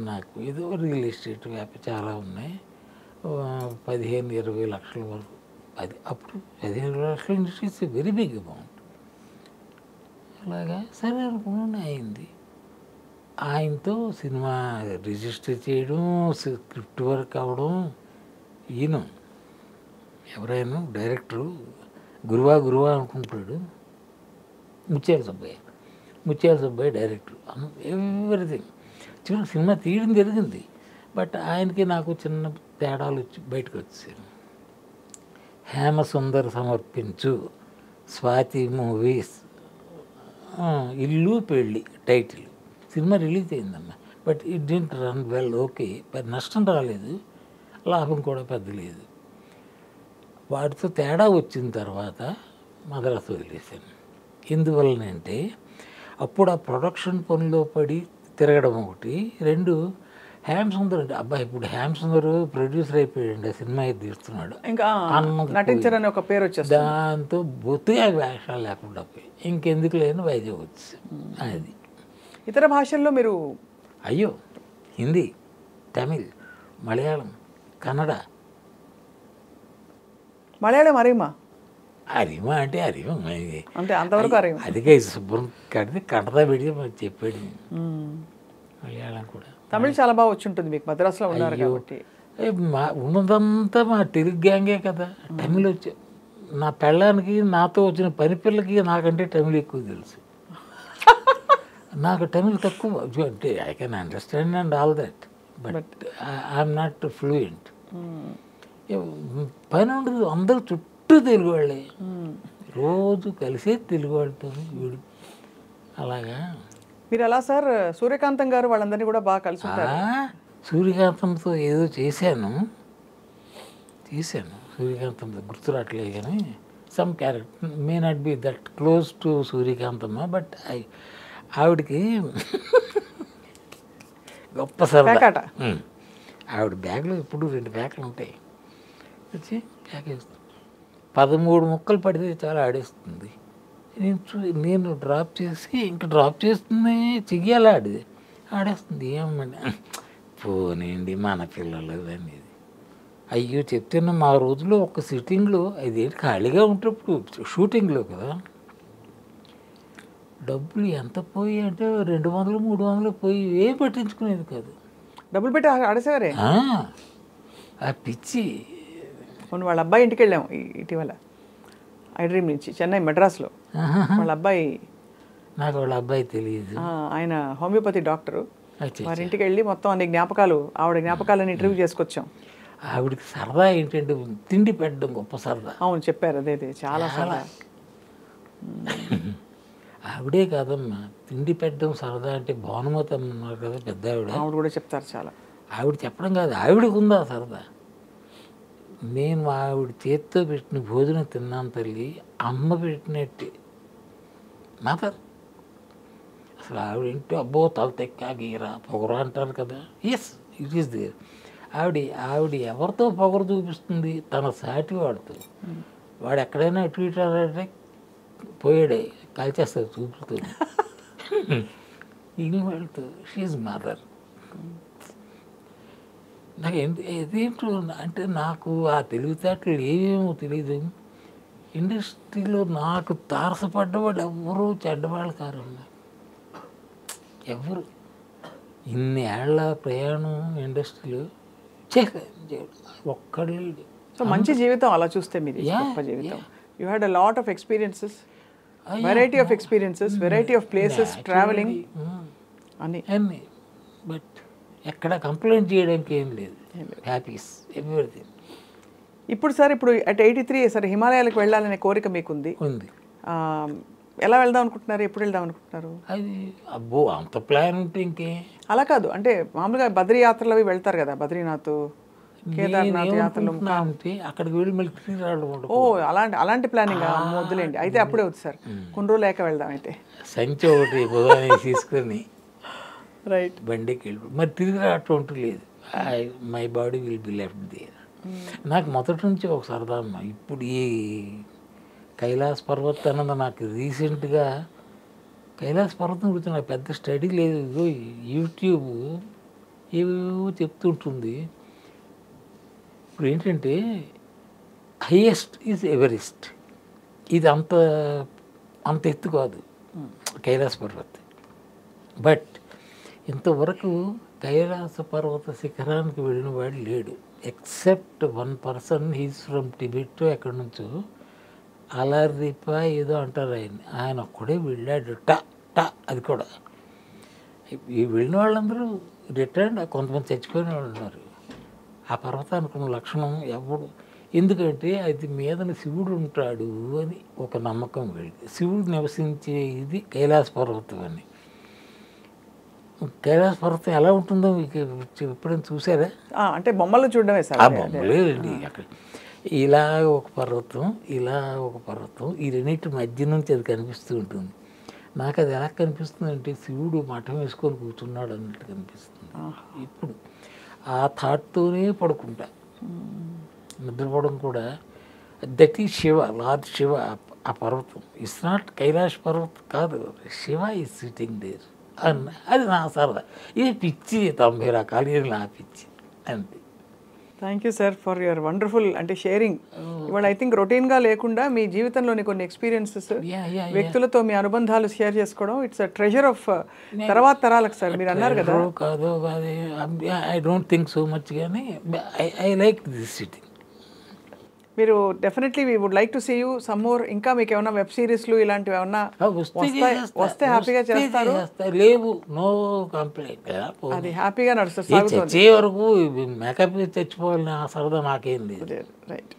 B: నాకు ఏదో రియల్ ఎస్టేట్ వ్యాపారం చాలా ఉన్నాయి, 15-20 లక్షల వరకు. అది అప్పుడు 15-20 లక్షల ఇండస్ట్రీ వెరీ బిగ్ అమౌంట్. అలాగా సరే అనుకున్నాను. అయింది. ఆయనతో సినిమా రిజిస్టర్ చేయడం, స్క్రిప్ట్ వర్క్ అవ్వడం. ఈయన ఎవరైనా డైరెక్టరు గురువా అనుకుంటాడు. ముత్యాల సుబ్బయ్య డైరెక్టర్, ఎవ్రీథింగ్. చిన్న సినిమా తీయడం జరిగింది, బట్ ఆయనకి నాకు చిన్న తేడాలు వచ్చి బయటకు వచ్చాను. హేమసుందర్ సమర్పించు, స్వాతి మూవీస్, ఇల్లు పెళ్ళి టైటిల్. సినిమా రిలీజ్ అయిందమ్మా, but it didn't run well. Okay, నష్టం రాలేదు, లాభం కూడా పెద్ద లేదు. వాటితో తేడా వచ్చిన తర్వాత మద్రాసు వదిలేశాను. ఎందువల్లనంటే అప్పుడు ఆ ప్రొడక్షన్ పనిలో పడి తిరగడం ఒకటి, 2 హేమసుందర్ అంటే అబ్బాయి ఇప్పుడు హేమసుందర్ ప్రొడ్యూసర్ అయిపోయాడు, ఆ సినిమా తీస్తున్నాడు,
C: ఇంకా నటించరని ఒక పేరు వచ్చేది.
B: దాంతో బొత్తుగా వేషాలు లేకుండా పోయి ఇంకెందుకు లేని వైజాగ్ వచ్చి. అది
C: ఇతర భాషల్లో మీరు
B: అయ్యో హిందీ, తమిళ్, మలయాళం, కన్నడ.
C: అరిమా
B: అంటే అరిమా
C: అంటే అంతవరకు అరిమా.
B: అదిగా శుభ్రం కడితే కన్నడ పెడితే చెప్పాడు. మలయాళం కూడా.
C: తమిళ్ చాలా బాగా వచ్చి ఉంటుంది మీకు, మద్రాసులో ఉన్నారు కాబట్టి.
B: ఉన్నదంతా మా తెలుగు గ్యాంగే కదా. తమిళ్ వచ్చి నా పెళ్ళానికి నాతో వచ్చిన పని పిల్లకి నాకంటే తమిళ్ ఎక్కువ తెలుసు. నాకు తమిళ్ తక్కువ. అంటే I can understand and all that, but I'm not fluent. పని ఉండదు, అందరూ చుట్టూ తెలుగు వాళ్ళే, రోజు కలిసే తెలుగు వాళ్ళతో వీడు. అలాగా
C: మీరు అలా సార్ సూర్యకాంతం గారు వాళ్ళందరినీ కూడా బాగా కలిసి ఉంటారు.
B: సూర్యకాంతంతో ఏదో చేశాను, సూర్యకాంతంతో గుర్తురాట్లేదు కానీ some character may not be that close to Suryakanthamma, but ఆవిడకి గొప్ప సరదా. ఆవిడ బ్యాగ్లో ఇప్పుడు 2 బ్యాగులు ఉంటాయి, వచ్చి బ్యాగ్ వేస్తుంది. 13 ముక్కలు పడితే చాలా ఆడేస్తుంది. నేను డ్రాప్ చేసి ఇంకా డ్రాప్ చేస్తుంది చెయ్యాలి ఆడిది. ఆడేస్తుంది. ఏమన్నా పోనీండి మన పిల్లలు అనేది. అయ్యో చెప్తున్నా మా రోజులో ఒక సిట్టింగ్లో అదేంటి ఖాళీగా ఉంటప్పుడు షూటింగ్లో కదా డబ్బులు ఎంత పోయి అంటే 200 300 పోయి ఏం పట్టించుకునేది కాదు.
C: డబ్బులు పెట్టి ఆడేసేవారే.
B: ఆ పిచ్చి.
C: మొన్న వాళ్ళ అబ్బాయి ఇంటికి వెళ్ళాం ఇటీవల, ఐ డ్రీమ్ నుంచి చెన్నై మెడ్రాస్లో. వాళ్ళ అబ్బాయి,
B: నాకు వాళ్ళ అబ్బాయి తెలియదు,
C: ఆయన హోమియోపతి డాక్టరు. వారి ఇంటికి వెళ్ళి మొత్తం అన్ని జ్ఞాపకాలు, ఆవిడ జ్ఞాపకాలను ఇంటర్వ్యూ చేసుకొచ్చాం.
B: ఆవిడకి సరదా ఏంటంటే తిండి పెట్టడం గొప్ప సరదా.
C: అవును చెప్పారు, అదే చాలా సరదా.
B: ఆవిడే కాదమ్మా, తిండి పెట్టడం సరదా అంటే భానుమతి అన్నారు కదా పెద్ద
C: ఆవిడ కూడా చెప్తారు చాలా.
B: ఆవిడ చెప్పడం కాదు, ఆవిడకు ఉందా సరదా. నేను ఆవిడ చేత్తో పెట్టిన భోజనం తిన్నాను తల్లి, అమ్మ పెట్టినట్టు మాత్రం. అసలు ఆవిడ ఏంటో అబ్బో తల తెక్క గీరా పొగరు అంటారు కదా. Yes it is there. ఆవిడ ఎవరితో పొగరు చూపిస్తుంది? తన సాటి వాడుతూ. వాడు ఎక్కడైనా ఇటు ఇటు అంటే పోయాడే కాల్చేస్తారు చూపుతూ. ఇన్ని వాళ్ళతో షీఈ్ మదర్. నాకు ఇదేంటో అంటే నాకు ఆ తెలివితేటలు ఏమేమో తెలియదు. ఇండస్ట్రీలో నాకు తారసపడ్డవాళ్ళు ఎవరు చెడ్డవాళ్ళు కారమ్మా, ఎవరు. ఇన్ని ఏళ్ల ప్రయాణం ఇండస్ట్రీలో ఒక్కడే.
C: సో మంచి జీవితం అలా చూస్తే మీది గొప్ప జీవితం. You had a lot of experiences, variety of experiences, variety of places, travelling
B: అన్నీ. బట్ ఎక్కడ కంప్లైంట్ చేయడానికి ఏం లేదు. Happies everything.
C: ఇప్పుడు సార్, ఇప్పుడు అట్ 83 సార్ హిమాలయాలకు వెళ్ళాలనే కోరిక మీకుంది.
B: ఉంది.
C: ఎలా వెళ్దాం అనుకుంటున్నారు? ఎప్పుడు వెళ్దాం అనుకుంటున్నారు?
B: అది అబ్బో అంత ప్లాన్ ఉంటే ఇంకే.
C: అలా కాదు అంటే మామూలుగా బద్రీ యాత్రలు అవి వెళ్తారు కదా, బద్రీనాథ్, కేదార్నాథ్ యాత్రలు
B: అంటే అక్కడికి వెళ్ళి మళ్ళీ తిరిగి రావడం.
C: ఓ అలాంటి ప్లానింగ్ వద్దులేండి. అయితే అప్పుడే వద్దు సార్, కొన్ని రోజులు లేక వెళ్దాం. అయితే
B: సంచి ఒకటి బుధాన్ని తీసుకొని
C: రైట్
B: బండికి వెళ్ళి మరి తిరిగి రావటం అంటూ లేదు. My body will be left there. నాకు మొదటి నుంచి ఒక సరదా అమ్మ. ఇప్పుడు ఈ కైలాస్ పర్వత్ అన్నది నాకు రీసెంట్గా కైలాస్ పర్వతం గురించి నాకు పెద్ద స్టడీ లేదు. యూట్యూబ్ ఏవేవో చెప్తుంటుంది. ఇప్పుడు ఏంటంటే హైయెస్ట్ ఈజ్ ఎవరెస్ట్. ఇది అంత ఎత్తు కాదు కైలాస పర్వత్. బట్ ఇంతవరకు కైలాస పర్వత శిఖరానికి వెళ్ళిన వాడు లేడు, except one person. He's from Tibet, ఎక్కడి నుంచో అలరిపా ఏదో అంటారు ఆయన ఒక్కడే వెళ్ళాడు. అది కూడా ఈ వెళ్ళిన వాళ్ళందరూ రిటర్న్, కొంతమంది చచ్చిపోయిన వాళ్ళు ఉన్నారు. ఆ పర్వతానికి ఉన్న లక్షణం ఎవడు, ఎందుకంటే అది మీదన శివుడు ఉంటాడు అని ఒక నమ్మకం వెళ్ళి, శివుడు నివసించే ఇది కైలాస పర్వతం అని. కైలాస పర్వతం ఎలా ఉంటుందో మీకు ఎప్పుడైనా చూసారా?
C: అంటే బొమ్మలు చూడడమే సార్.
B: ఆ బొమ్మలేదండి. అక్కడ ఇలా ఒక పర్వతం, ఇలా ఒక పర్వతం, ఈ రెండింటి మధ్య నుంచి అది కనిపిస్తూ ఉంటుంది. నాకు అది ఎలా కనిపిస్తుంది అంటే శివుడు మఠం వేసుకొని కూర్చున్నాడు అన్నట్టు కనిపిస్తుంది. ఇప్పుడు ఆ థాట్తోనే పడుకుంటా, నిద్రపోవడం కూడా. That is Shiva, lord Shiva. ఆ పర్వతం ఇట్స్ నాట్ కైలాష్ పర్వతం కాదు, శివ ఈజ్ సిట్టింగ్ దేర్ అన్న. అది నా సరదా. ఇది పిచ్చి 90 రకాలు, ఇది నా పిచ్చి అంతే.
C: Thank you sir for your wonderful అంటే షేరింగ్. ఇవాళ ఐ థింక్ రొటీన్గా లేకుండా మీ జీవితంలోని కొన్ని ఎక్స్పీరియన్సెస్, వ్యక్తులతో మీ అనుబంధాలు షేర్ చేసుకోవడం, ఇట్స్ అ ట్రెజర్ ఆఫ్ తర్వాత తరాలకు సార్. మీరు అన్నారు కదా.
B: కాదు I don't think so much, కానీ ఐ లైక్ దిస్ సిటీ.
C: మీరు definitely we would like to see you some more. ఇంకా మీకు ఏమైనా వెబ్ సిరీస్లు ఇలాంటివి ఏమన్నా వస్తే హ్యాపీగా చేస్తారు?
B: లేవు, నో కంప్లైంట్.
C: అది హ్యాపీగా నడుస్తుంది.
B: చచ్చే వరకు మేకప్ చచ్చిపోవాలని ఆ సరదా నాకేం లేదు.
C: రైట్.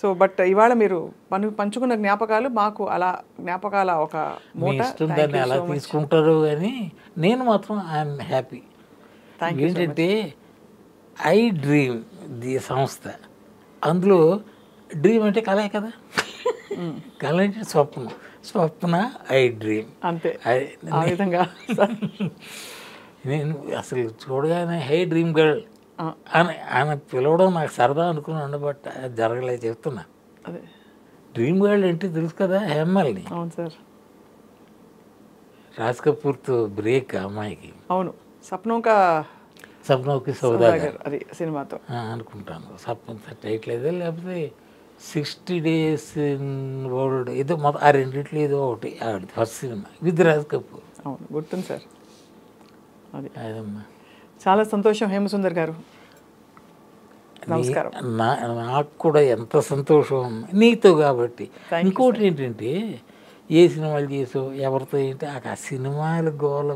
C: సో బట్ ఇవాళ మీరు పంచుకున్న జ్ఞాపకాలు మాకు అలా జ్ఞాపకాల ఒక మూట.
B: దాన్ని అలా తీసుకుంటారు కానీ నేను మాత్రం ఐఎమ్ హ్యాపీ. ఏంటంటే ఐ డ్రీమ్ ది సంస్థ, అందులో డ్రీమ్ అంటే కలే కదా, కళ అంటే స్వప్న ఐ డ్రీమ్
C: అంతే. ఆ విధంగా
B: నేను అసలు చూడగానే హై డ్రీమ్ గర్ల్ అని ఆయన పిలవడం నాకు సరదా అనుకున్నాను. బట్ అది జరగలేదు చెప్తున్నా.
C: అదే
B: డ్రీమ్ గర్ల్ అంటే తెలుసు కదా, హేమల్ని.
C: అవును సార్.
B: రాజ్ కపూర్తో బ్రేక్ అమ్మాయికి,
C: అవును, సప్నోకా
B: సప్నోకి సౌదాగర్
C: అది సినిమాతో
B: అనుకుంటాను. టైటిల్ ఏదో లేకపోతే 60 days in world ఏదో మొత్తం ఆ రెండిట్లో ఏదో ఒకటి ఆవిడ first cinema with Raj Kapoor.
C: అవును, గుర్తుంది సార్. అది
B: అదమ్మా.
C: చాలా సంతోషం హేమసుందర్ గారు, నమస్కారం.
B: నాకు కూడా ఎంత సంతోషం నీతో కాబట్టి. ఇంకోటి ఏంటంటే ఏ సినిమాలు చేసావు ఎవరితో ఏంటి ఆ సినిమాల గోల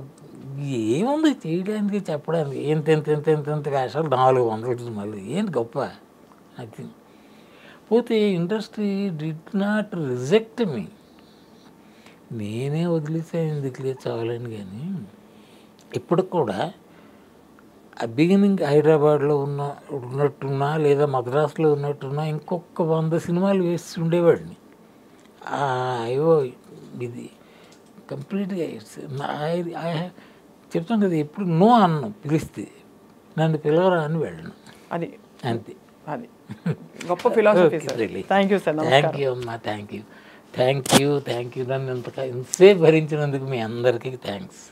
B: ఏముంది చేయడానికి చెప్పడానికి ఎంత ఎంత ఎంత ఎంత ఎంత వేషాలు 400 సినిమాలు ఏంటి గొప్ప నథింగ్. పోతే ఇండస్ట్రీ డిడ్ నాట్ రిజెక్ట్ మీ, నేనే వదిలేసా ఎందుకులే చాలని. కానీ ఇప్పుడు కూడా ఆ బిగినింగ్ హైదరాబాద్లో ఉన్నట్టున్నా లేదా మద్రాసులో ఉన్నట్టున్నా ఇంకొక 100 సినిమాలు వేసి ఉండేవాడిని. అయ్యో ఇది కంప్లీట్గా చెప్తాను కదా, ఎప్పుడు నో అన్ను పిలిస్తే నన్ను పిలవరా అని వెళ్ళను.
C: అది
B: అంతే.
C: అది గొప్ప philosophy. Thank you sir.
B: Thank you అమ్మా, thank you thank you thank you. నన్ను ఇంతసేపు భరించినందుకు మీ అందరికీ థ్యాంక్స్.